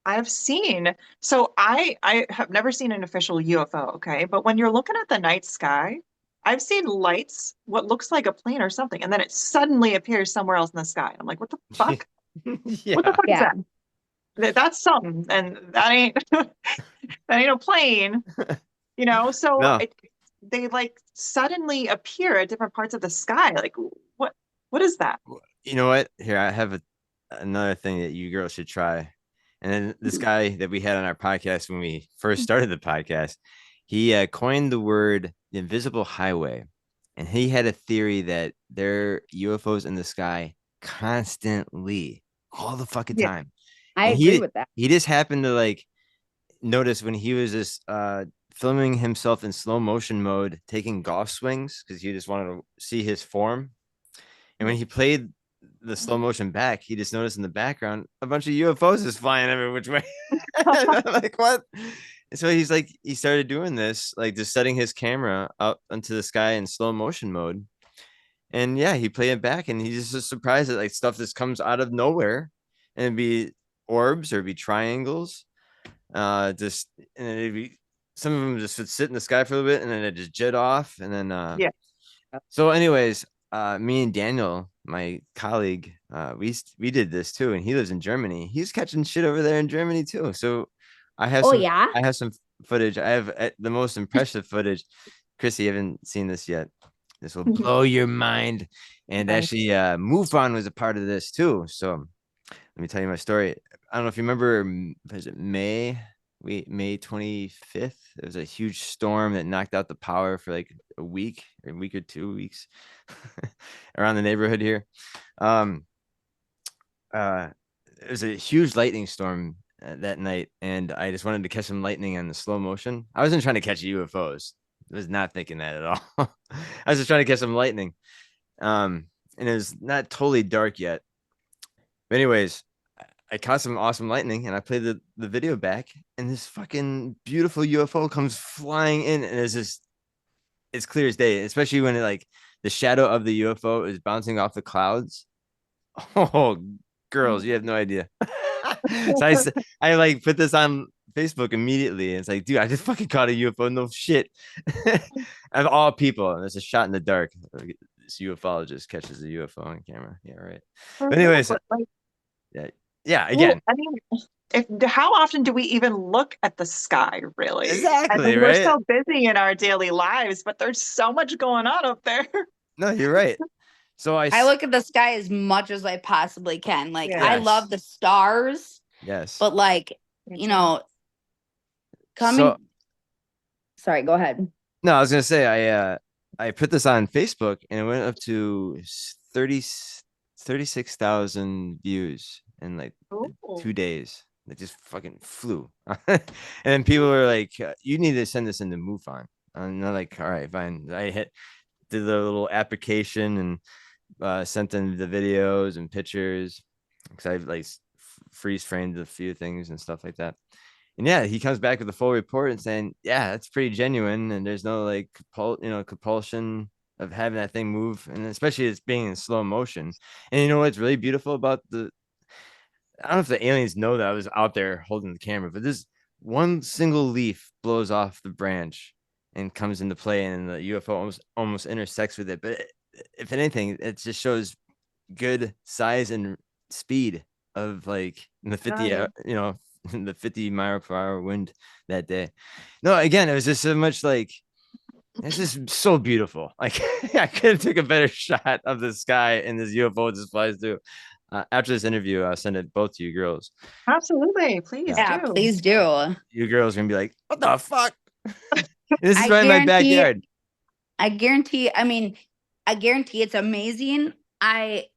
I've seen, so I have never seen an official UFO, okay? But when you're looking at the night sky, I've seen lights, what looks like a plane or something, and then it suddenly appears somewhere else in the sky. I'm like, what the fuck? What the Yeah. fuck is Yeah. that? That's something, and that ain't that ain't a plane, you know? So No, they like suddenly appear at different parts of the sky. Like, what is that? you know what? Here, I have another thing that you girls should try. And then this guy that we had on our podcast when we first started the podcast, he coined the word the invisible highway. And he had a theory that there are UFOs in the sky constantly, all the fucking Yeah. time. I And agree with that. he just happened to like notice when he was just filming himself in slow motion mode, taking golf swings because he just wanted to see his form. And when he played the slow motion back, he just noticed in the background a bunch of UFOs is flying every which way. Like what? And so he's like, he started doing this, like just setting his camera up into the sky in slow motion mode. And yeah, he played it back, and he's just surprised at like stuff that comes out of nowhere, and it'd be orbs or it'd be triangles. Just and it'd be some of them just would sit in the sky for a little bit, and then it just jet off, and then Yeah. So, anyways, me and Daniel, my colleague, we did this too, and he lives in Germany. He's catching shit over there in Germany too. So, Oh yeah. I have some footage. I have the most impressive footage. Chrissy, you haven't seen this yet. This will blow your mind. And Okay. actually, MUFON was a part of this too. So, let me tell you my story. I don't know if you remember, was it May 25th? There was a huge storm that knocked out the power for like a week or 2 weeks around the neighborhood here. It was a huge lightning storm that night, and I just wanted to catch some lightning on the slow motion. I wasn't trying to catch UFOs. I was not thinking that at all. I was just trying to catch some lightning. And it was not totally dark yet. But anyways, I caught some awesome lightning, and I played the video back, and this fucking beautiful UFO comes flying in, and it's clear as day, especially when it like the shadow of the UFO is bouncing off the clouds. Oh, girls, you have no idea. So I like put this on Facebook immediately, and it's like, dude, I just fucking caught a UFO. No shit. Of all people, and it's a shot in the dark. This ufologist catches a UFO on camera. Yeah, right. But anyways, yeah. Again, well, I mean, how often do we even look at the sky, really? exactly, I mean, right? we're so busy in our daily lives, but there's so much going on up there. No, you're right. So I look at the sky as much as I possibly can. Like Yeah. I Yes. love the stars, Yes. but like, Me you too. know, So sorry, go ahead. no, I was gonna say I put this on Facebook, and it went up to 36,000 views in like Ooh. 2 days. It just fucking flew. And then people were like, you need to send this into MUFON. And they're like, all right, fine. Did the little application and sent them the videos and pictures because I like freeze framed a few things and stuff like that. And yeah, he comes back with a full report and saying, yeah, that's pretty genuine, and there's no like compulsion of having that thing move, and especially it's being in slow motion. And you know what's really beautiful about I don't know if the aliens know that I was out there holding the camera, but this one single leaf blows off the branch and comes into play, and the UFO almost intersects with it. But if anything, it just shows good size and speed of like the 50, yeah. the 50-mile-per-hour wind that day. No, again, it was just so much like it's just so beautiful. Like I could have took a better shot of the sky, and this UFO just flies through. After this interview, I'll send it both to you girls. Absolutely. Please Yeah, do. please do. You girls are gonna be like, "What the fuck?" This is I right in my guarantee- backyard. I guarantee it's amazing. I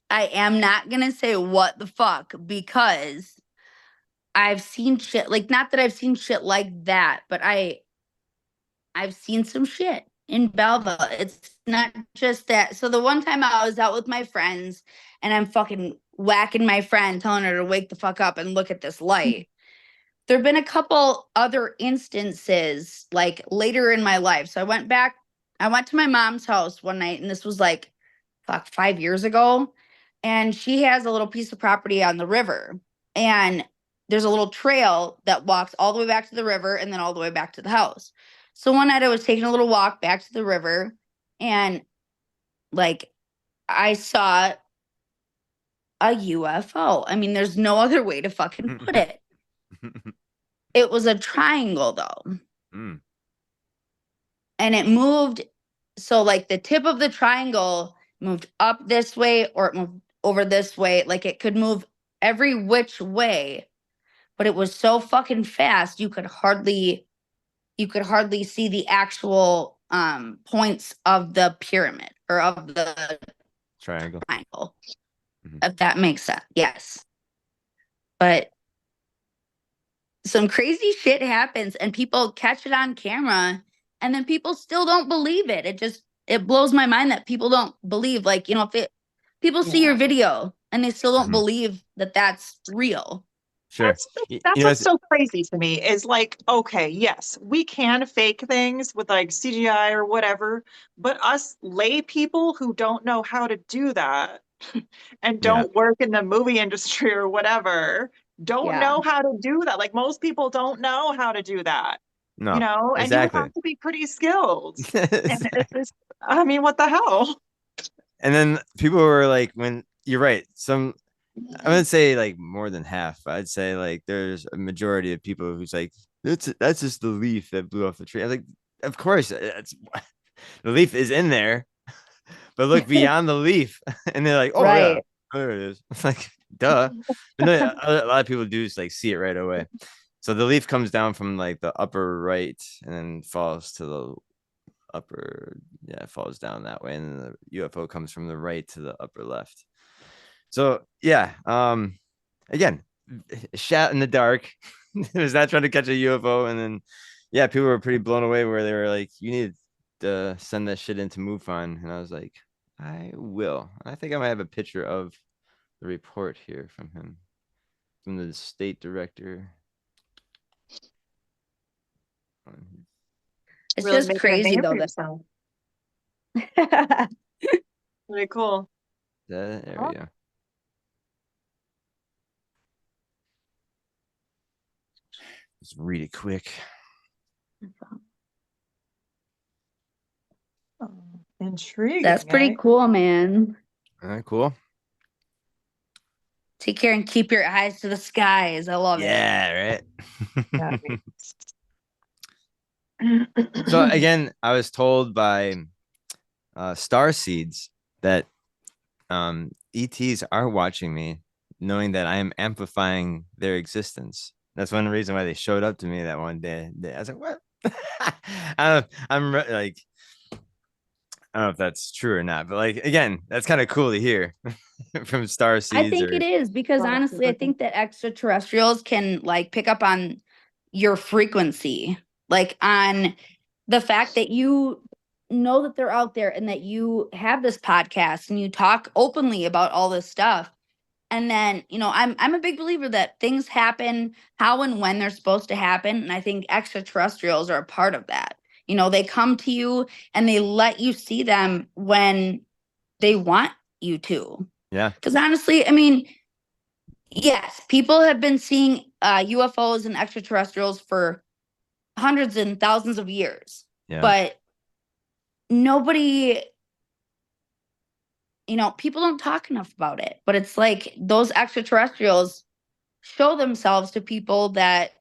am not gonna say what the fuck because I've seen shit like not that I've seen shit like that, but I've seen some shit in Belleville. It's not just that. So the one time I was out with my friends and I'm fucking whacking my friend, telling her to wake the fuck up and look at this light. There've been a couple other instances like later in my life. So I went to my mom's house one night, and this was like 5 years ago. And she has a little piece of property on the river. And there's a little trail that walks all the way back to the river and then all the way back to the house. So one night I was taking a little walk back to the river, and like I saw a UFO. I mean, there's no other way to fucking put it. It was a triangle though. Mm. And it moved. So like the tip of the triangle moved up this way or it moved over this way. Like it could move every which way, but it was so fucking fast you could hardly see the actual points of the pyramid or of the Triangle. If that makes sense. Yes. But some crazy shit happens and people catch it on camera, and then people still don't believe it. It blows my mind that people don't believe, like, if people see your video and they still don't believe that that's real. Sure. That's what's so crazy to me is like, okay, yes, we can fake things with like CGI or whatever, but us lay people who don't know how to do that and don't work in the movie industry or whatever, don't know how to do that. Like most people don't know how to do that. No, and you have to be pretty skilled. And it's just, I mean, what the hell? And then people were like, when you're right, I would say like more than half. I'd say like there's a majority of people who's like, that's just the leaf that blew off the tree. I was like, of course, the leaf is in there, but look beyond the leaf, and they're like, oh yeah, there it is. It's like, duh. But no, a lot of people do just like see it right away. So the leaf comes down from like the upper right and then falls to the falls down that way, and the UFO comes from the right to the upper left. So yeah, again, shot in the dark. It was not trying to catch a UFO, and then people were pretty blown away where they were like, you need to send that shit into MUFON, and I was like, I will. I think I might have a picture of the report here from him, from the state director. It's really just crazy though. Very cool. There we go. Just read it quick. Oh, intriguing. That's pretty cool, man. All right, cool. Take care and keep your eyes to the skies. I love it. Yeah, right. So again, I was told by star seeds that ETs are watching me, knowing that I am amplifying their existence. That's one reason why they showed up to me that one day. I was like, what? I'm like, I don't know if that's true or not, but like, again, that's kind of cool to hear from star seeds. I think it is, because honestly, I think that extraterrestrials can like pick up on your frequency, like on the fact that you know that they're out there and that you have this podcast and you talk openly about all this stuff. And then, I'm a big believer that things happen how and when they're supposed to happen. And I think extraterrestrials are a part of that. They come to you and they let you see them when they want you to. Yeah. Because honestly, I mean, yes, people have been seeing UFOs and extraterrestrials for hundreds and thousands of years. Yeah. But nobody, people don't talk enough about it. But it's like those extraterrestrials show themselves to people that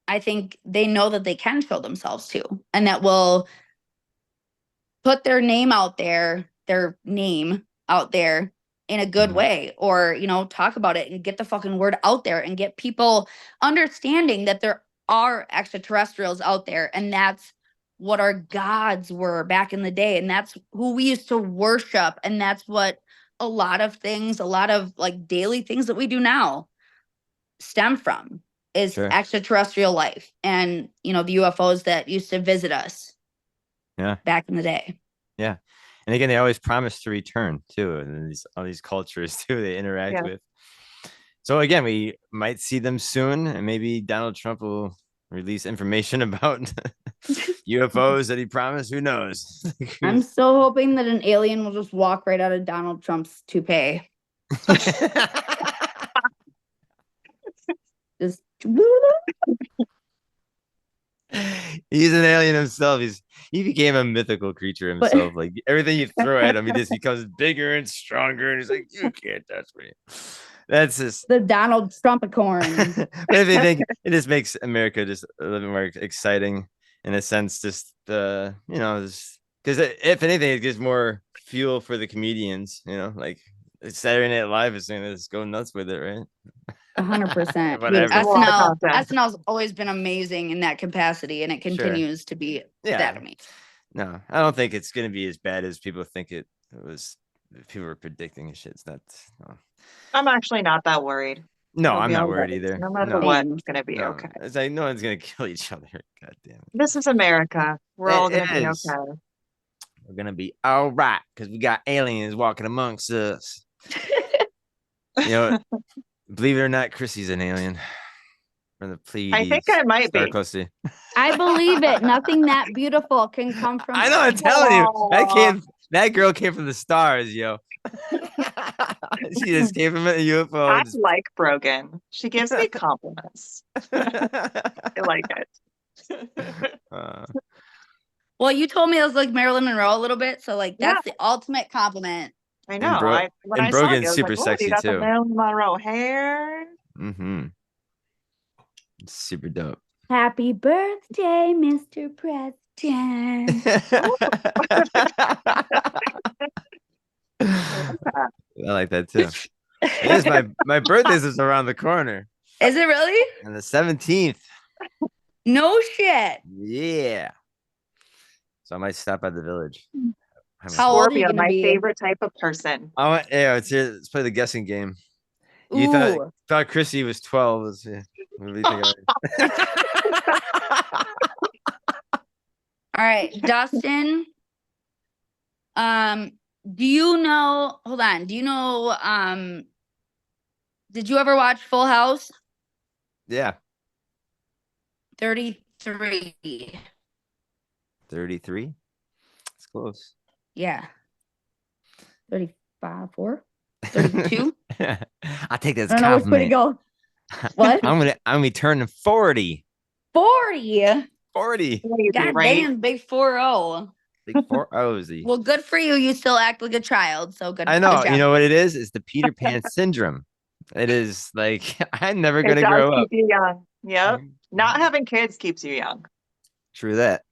I think they know that they can show themselves to, and that will put their name out there in a good way, or, talk about it and get the fucking word out there and get people understanding that there are extraterrestrials out there. And that's what our gods were back in the day. And that's who we used to worship. And that's what a lot of like daily things that we do now stem from, is extraterrestrial life and, the UFOs that used to visit us back in the day. Yeah. And again, they always promise to return too. And all these cultures too, they interact with. So again, we might see them soon, and maybe Donald Trump will release information about UFOs that he promised. Who knows? I'm so hoping that an alien will just walk right out of Donald Trump's toupee. Just He's an alien himself. He became a mythical creature himself. Like everything you throw at him, he just becomes bigger and stronger. And he's like, you can't touch me. That's just the Donald Trumpicorn. But if you think it just makes America just a little more exciting in a sense, just because if anything, it gives more fuel for the comedians. Like Saturday Night Live is saying, let's go nuts with it, right? 100%. Whatever. SNL's always been amazing in that capacity, and it continues to be that amazing. No, I don't think it's going to be as bad as people think it was. People were predicting and shit. It's not. No. I'm actually not that worried. No, I'm not worried either. No matter what, it's going to be okay. It's like no one's going to kill each other. God damn it. This is America. We're all going to be okay. We're going to be all right because we got aliens walking amongst us. Believe it or not, Chrissy's an alien. From the Pleiades. I think I might be. I believe it. Nothing that beautiful can come from. I know. I'm telling you, that girl came from the stars, yo. She just came from a UFO. I like Brogan. She gives me compliments. I like it. Well, you told me I was like Marilyn Monroe a little bit, so like that's the ultimate compliment. I know. And Brogan's super sexy got too. The Marilyn Monroe hair. Mm-hmm. Super dope. Happy birthday, Mr. President. I like that too. It is my birthday's is around the corner. Is it really? On the 17th. No shit. Yeah. So I might stop by the village. How old are you gonna be? Favorite type of person. Let's play the guessing game. You thought Chrissy was 12. What do you think of it? All right, Dustin. Do you know? Hold on. Do you know? Did you ever watch Full House? Yeah. 33. 33. It's close. Yeah. 35, 4, 32. I take that as I don't know which way to go. What? I'm gonna be turning 40. 40. 40. God damn, big 4-0. Big 4-0. Well, good for you. You still act like a child. So good. I know. You know what it is? It's the Peter Pan syndrome. It is like I'm never gonna grow up. Keep you young. Yep. Not having kids keeps you young. True that.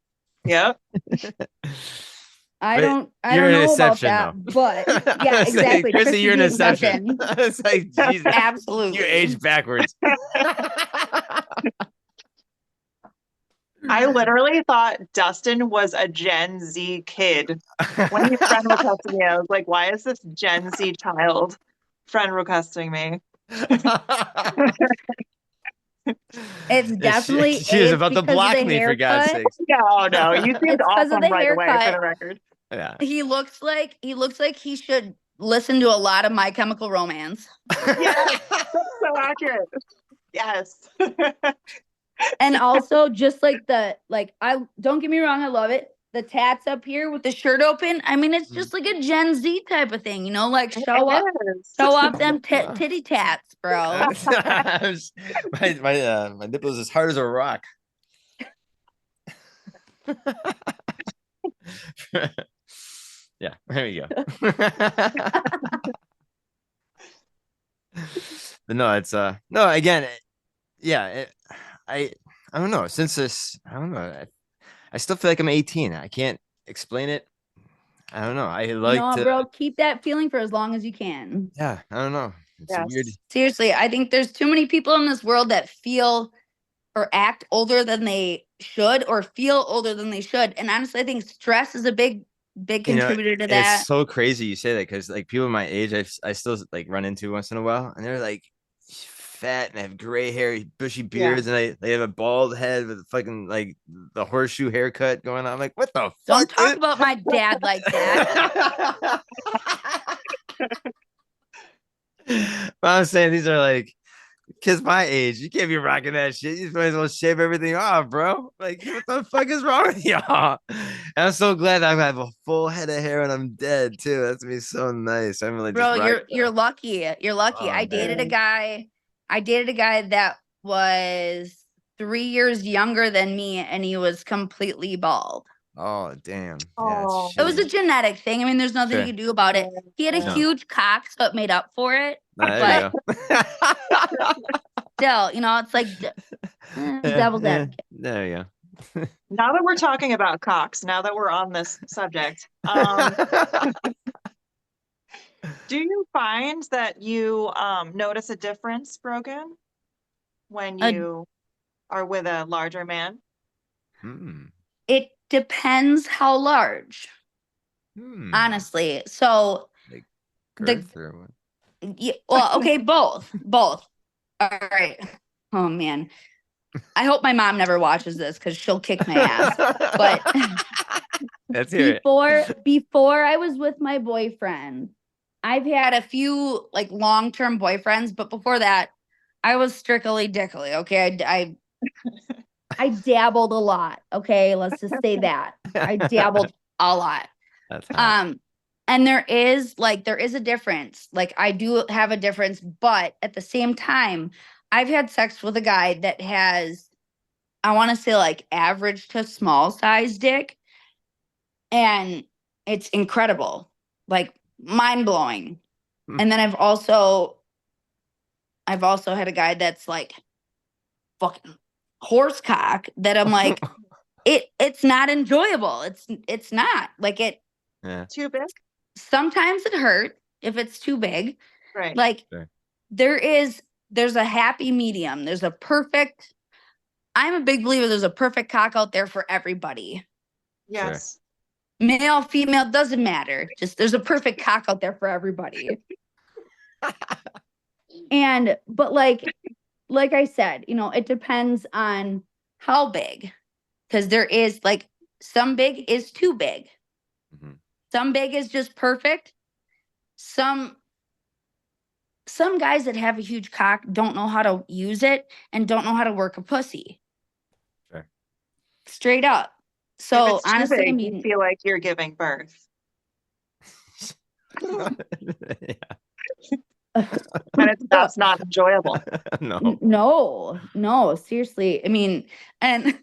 Yep. I don't know about that, but yeah, exactly. Chrissy, you're an exception. It's like, Jesus, absolutely. You age backwards. I literally thought Dustin was a Gen Z kid when his friend requested me. I was like, why is this Gen Z child friend requesting me? It's definitely she was about to block me for God's sake. No, you seemed awesome right away for the record. Yeah. He looks like he should listen to a lot of My Chemical Romance. Yes, that's so accurate. Yes. And also just like I don't get me wrong, I love it. The tats up here with the shirt open. I mean, it's just like a Gen Z type of thing, like show off them titty tats, bro. my nipple is as hard as a rock. Yeah, there we go. But no, it's no, again, I don't know. Since this, I don't know. I still feel like I'm 18. I can't explain it. I don't know. I like to, bro, keep that feeling for as long as you can. Yeah, I don't know. It's weird. Seriously, I think there's too many people in this world that feel or act older than they should or feel older than they should. And honestly, I think stress is a big contributor to that. It's so crazy you say that because like people my age, I still like run into once in a while, and they're like fat and have gray hair, bushy beards, and they have a bald head with fucking like the horseshoe haircut going on. I'm like, what the fuck? Don't talk about my dad like that. But I'm saying these are like kids my age. You can't be rocking that shit. You might as well shave everything off, bro. Like, what the fuck is wrong with y'all? And I'm so glad I have a full head of hair and I'm dead too. That's gonna be so nice. I'm like, Bro, you're lucky. You're lucky. Oh, I dated a man. guy. I dated a guy that was 3 years younger than me, and he was completely bald. Oh, damn. Yeah, Oh. it's It was a shitty. genetic thing. I mean, there's nothing Sure. you can do about it. He had a No. huge cock, so it made up for it. There you go. Still, it's like devil's Yeah, advocate. there you go. Now that we're talking about cocks, now that we're on this subject, do you find that you notice a difference, Brogan, when you are with a larger man? It depends how large, honestly. So Like the girth or what? well, okay, both. All right. Oh man. I hope my mom never watches this because she'll kick my ass. But Let's hear before I was with my boyfriend, I've had a few like long-term boyfriends, but before that, I was strictly dickily. Okay. I dabbled a lot. Okay, let's just say that. I dabbled a lot. That's hot. And there is a difference. Like I do have a difference, but at the same time, I've had sex with a guy that has, I want to say like average to small size dick. And it's incredible, like mind blowing. And then I've also had a guy that's like fucking horse cock that I'm like, it's not enjoyable. It's not like it. Yeah. Too big? Sometimes it hurt if it's too big. Right. Like Sure. there's a happy medium. I'm a big believer there's a perfect cock out there for everybody. Yes. Male, female, doesn't matter. Just there's a perfect cock out there for everybody. But like I said, it depends on how big. Because there is like some big is too big. Mhm. Some big is just perfect. Some guys that have a huge cock don't know how to use it and don't know how to work a pussy. Sure. Straight up. If So it's too honestly, big, I you mean, feel like you're giving birth. Yeah. And that's not enjoyable. No. no, seriously. I mean, and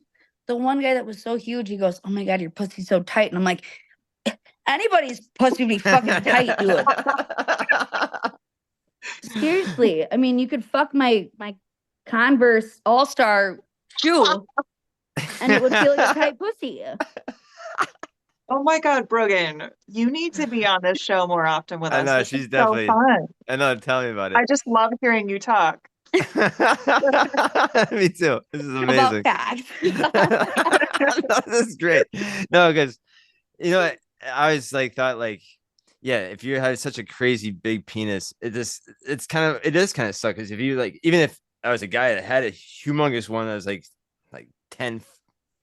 the one guy that was so huge, he goes, "Oh my God, your pussy's so tight." And I'm like, anybody's pussy would be fucking tight, dude. Seriously. I mean, you could fuck my Converse All-Star shoe and it would feel like a tight pussy. Oh my God, Brogan, you need to be on this show more often with us. I know, This she's is definitely. so fun. I know, tell me about it. I just love hearing you talk. Me too. This is amazing. About cocks. This is great. No, because I always thought yeah, if you had such a crazy big penis, it does kind of suck. Because if you even if I was a guy that had a humongous one that was like 10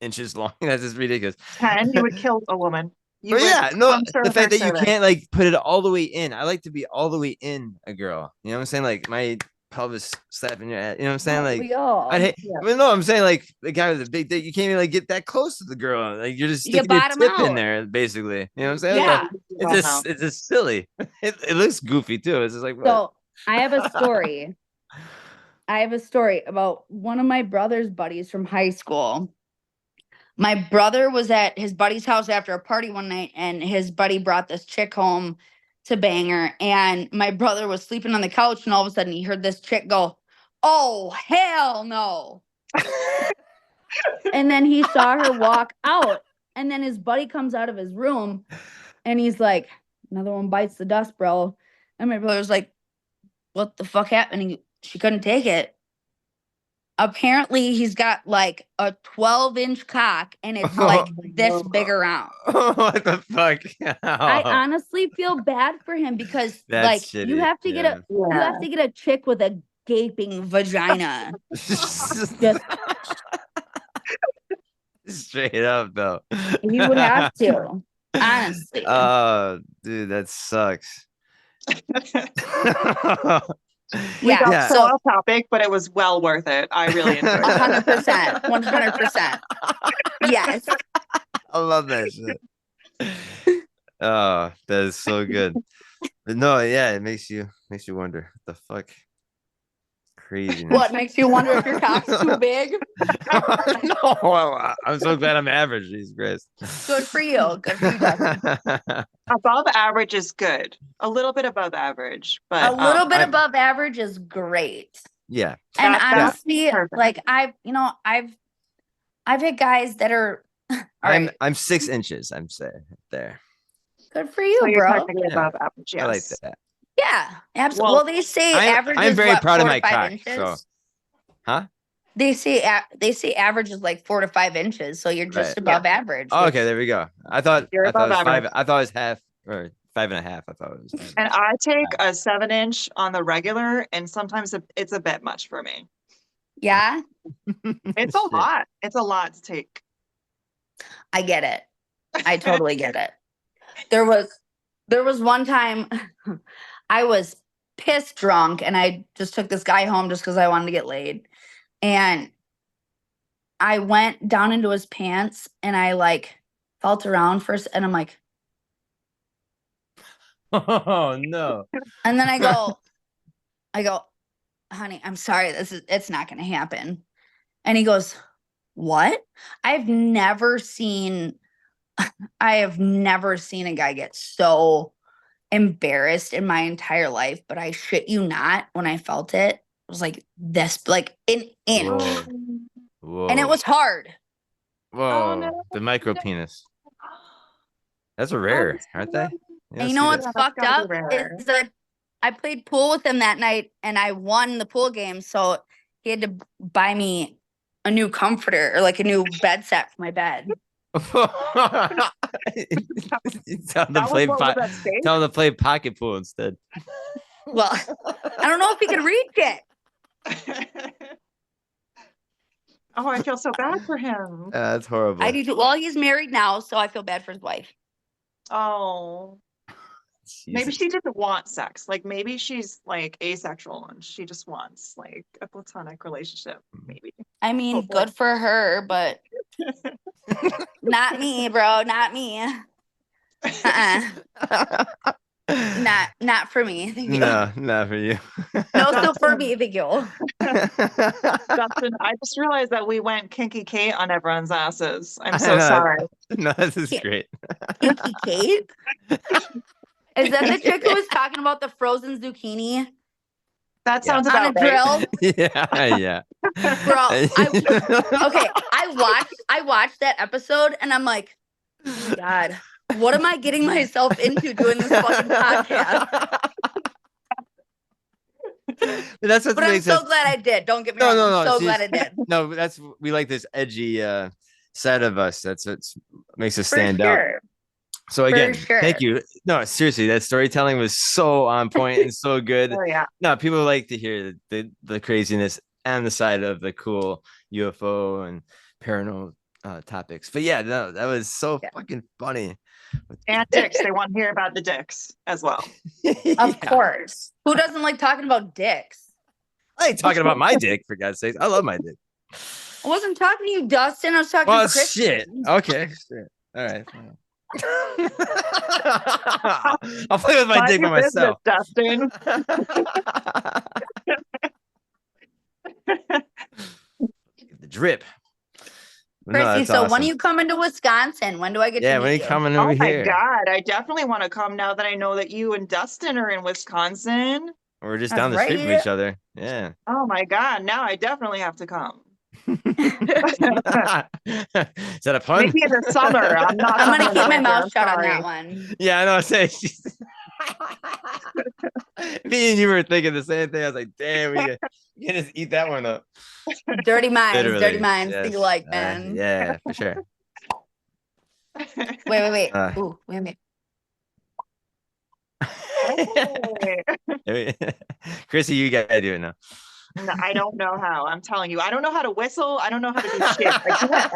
inches long, that's just ridiculous. 10, you would kill a woman. But yeah, no, the fact that you can't put it all the way in. I like to be all the way in a girl. You know what I'm saying? Like my pelvis slapping your ass. You know what I'm saying? Like We all. I hate. Yeah. I mean, no, I'm saying the guy with the big dick. You can't even get that close to the girl. Like you're just You sticking your bottom tip in out. there, basically. You know what I'm saying? Yeah. It's just silly. It looks goofy too. It's just like what? So I have a story. About one of my brother's buddies from high school. My brother was at his buddy's house after a party one night, and his buddy brought this chick home to bang her. And my brother was sleeping on the couch, and all of a sudden he heard this chick go, "Oh, hell no." And then he saw her walk out. And then his buddy comes out of his room, and he's like, "Another one bites the dust, bro." And my brother's like, "What the fuck happened?" She couldn't take it. Apparently, he's got like a 12-inch cock, and it's like this big around. What the fuck? I honestly feel bad for him because That's you shitty. have to get you have to get a chick with a gaping vagina. Just straight up though. you would have to, honestly. Dude, that sucks. We got Yeah. so So off topic, but it was well worth it. I really enjoyed it. 100%, 100%. Yes. I love that shit. Oh, that is so good. But no, yeah, it makes you wonder what the fuck. Craziness. What makes you wonder if your cock's too big? No, I'm so glad I'm average. Jesus Christ. Good for you. Good for you, Dustin. Above average is good. A little bit above average, A but little bit I'm- above average is great. Yeah. And That's honestly, perfect. like I've had guys that are all right. I'm 6 inches, I'm saying there. Good for you, so you're bro. technically Yeah. above average. Yes. I like that. Yeah, absolutely. Well, Well, they say I'm- average I'm is very what, proud of 4 my to 5 cock, inches. so- Huh? They say average is like 4 to 5 inches, so you're just Right. above average. Oh, which- okay, there we go. I thought You're it was above 5. average. I thought it was half or 5.5. I thought it was half. And I take a 7-inch on the regular, and sometimes it's a bit much for me. Yeah, It's a Shit. lot. It's a lot to take. I get it. I totally get it. There was one time I was pissed drunk and I just took this guy home just because I wanted to get laid. And I went down into his pants and I like felt around first and I'm like, Oh no. and then I go, honey, I'm sorry, it's not gonna happen. And he goes, what? I have never seen a guy get so embarrassed in my entire life, but I shit you not, when I felt it, it was like this, like an inch. Whoa. Whoa. And it was hard. Whoa. no. The micro penis. That's a rare, aren't they? And you know what's that's fucked gotta up be rare. is that I played pool with him that night and I won the pool game. So he had to buy me a new comforter or like a new bed set for my bed. Tell him to That was play what was at stake? tell him to play pocket pool instead. Well, I don't know if he can reach it. Oh, I feel so bad for him. That's horrible. I do too. Well, he's married now, so I feel bad for his wife. Oh, maybe Jesus. she didn't want sex. Like maybe she's like asexual and she just wants like a platonic relationship. Maybe. I mean, Hopefully. good for her, but not me, bro. Not me. Not for me. Thank you. No, not for you. No, still for me. Thank you. Dustin, I just realized that we went kinky Kate on everyone's asses. I'm I so know. sorry. No, this is Yeah. great. Kinky Kate? Is that the chick who was talking about the frozen zucchini That Yeah. sounds on a about right. drill? Yeah, yeah. Bro, okay, I watched that episode and I'm like, oh my God, what am I getting myself into doing this fucking podcast? That's what But I'm makes so us. glad I did. Don't get me No, wrong. no, I'm no, so she's- glad I did. No, that's we like this edgy side of us. That's what makes us For stand out. sure. So again, sure. thank you. No, seriously, that storytelling was so on point and so good. Oh yeah. No, people like to hear the craziness and the side of the cool UFO and paranormal topics. But yeah, no, that was so Yeah. fucking funny. And dicks. They want to hear about the dicks as well. Of Yeah. course. Who doesn't like talking about dicks? I ain't talking about my dick, for God's sake. I love my dick. I wasn't talking to you, Dustin. I was talking Well, to Chris. shit. Okay, shit. All right. fine. I'll play with my Mind dick by your business, myself. Dustin. The drip. No, Chrissy, that's so when awesome. are you coming to Wisconsin? When do I get Yeah, to when are meet you coming Oh over my here? God. I definitely want to come now that I know that you and Dustin are in Wisconsin. We're just That's down the street from right. each other. Yeah. Oh my God. Now I definitely have to come. Is that a pun? Maybe in the summer. I'm not. I'm gonna coming keep my over, mouth I'm shut on sorry. that one. Yeah, I know. I'm saying. Me and you were thinking the same thing. I was like, damn, we can just eat that one up. Dirty minds, Literally, dirty minds. Think yes. alike, man. Yeah, for sure. Wait. Uh. Ooh, wait a minute. Hey. Chrissy, you gotta do it now. No, I don't know how. I'm telling you, I don't know how to whistle. I don't know how to do shit. I can't.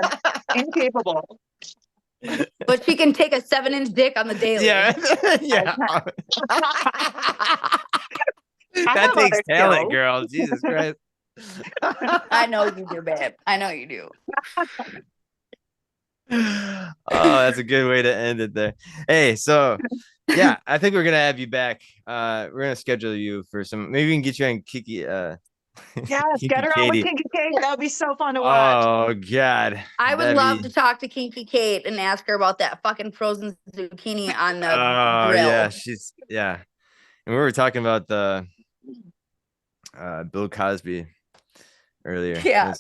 I'm incapable. But she can take a 7-inch dick on the daily. Yeah, yeah. I I that have takes other talent, skills. girl. Jesus Christ. I know you do, babe. I know you do. Oh, that's a good way to end it there. Hey, so yeah, I think we're gonna have you back. We're gonna schedule you for some. Maybe we can get you on Kiki. Yes, get Kiki her on with Katie. Kinky Kate. That would be so fun to watch. Oh God, I would that'd love be. to talk to Kinky Kate and ask her about that fucking frozen zucchini on the Oh grill. yeah, she's yeah. And we were talking about the Bill Cosby earlier. Yeah.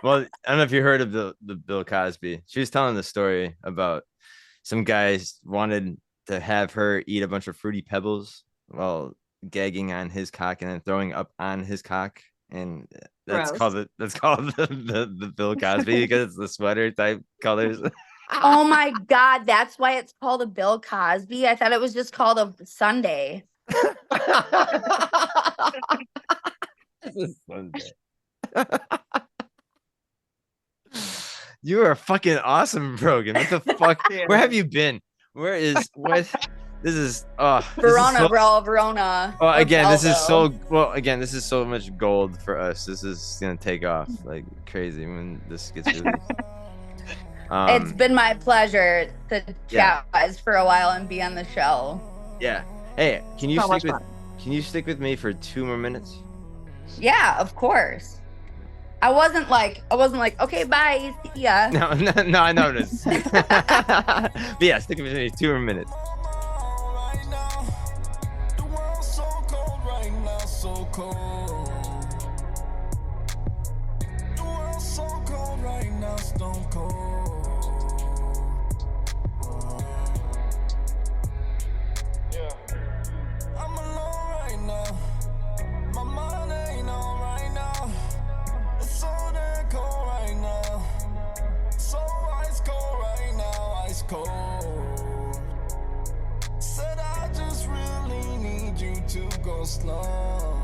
Well, I don't know if you heard of the Bill Cosby. She was telling the story about some guys wanted to have her eat a bunch of fruity pebbles while gagging on his cock and then throwing up on his cock, and that's Gross. called the Bill Cosby because it's the sweater type colors. Oh my God, that's why it's called a Bill Cosby. I thought it was just called a Sunday. It's a Sunday. You are fucking awesome, Brogan. What the fuck? Yeah. Where have you been? What? This is Verona, so, bro, Verona. oh, or again, this is Belleville. again, this is so much gold for us. This is gonna take off like crazy when this gets released. It's been my pleasure to chat Yeah. guys for a while and be on the show. Yeah. Hey, can you So much stick with fun. can you stick with me for 2 more minutes? Yeah, of course. I wasn't like, okay, bye, see ya. No, I noticed. But yeah, stick with me 2 more minutes. Right now, the world's so cold right now, so cold. The world's so cold right now, stone cold. Yeah. I'm alone right now. My mind ain't on right now. It's so damn cold right now. So ice cold right now, ice cold. Said I just really need you to go slow.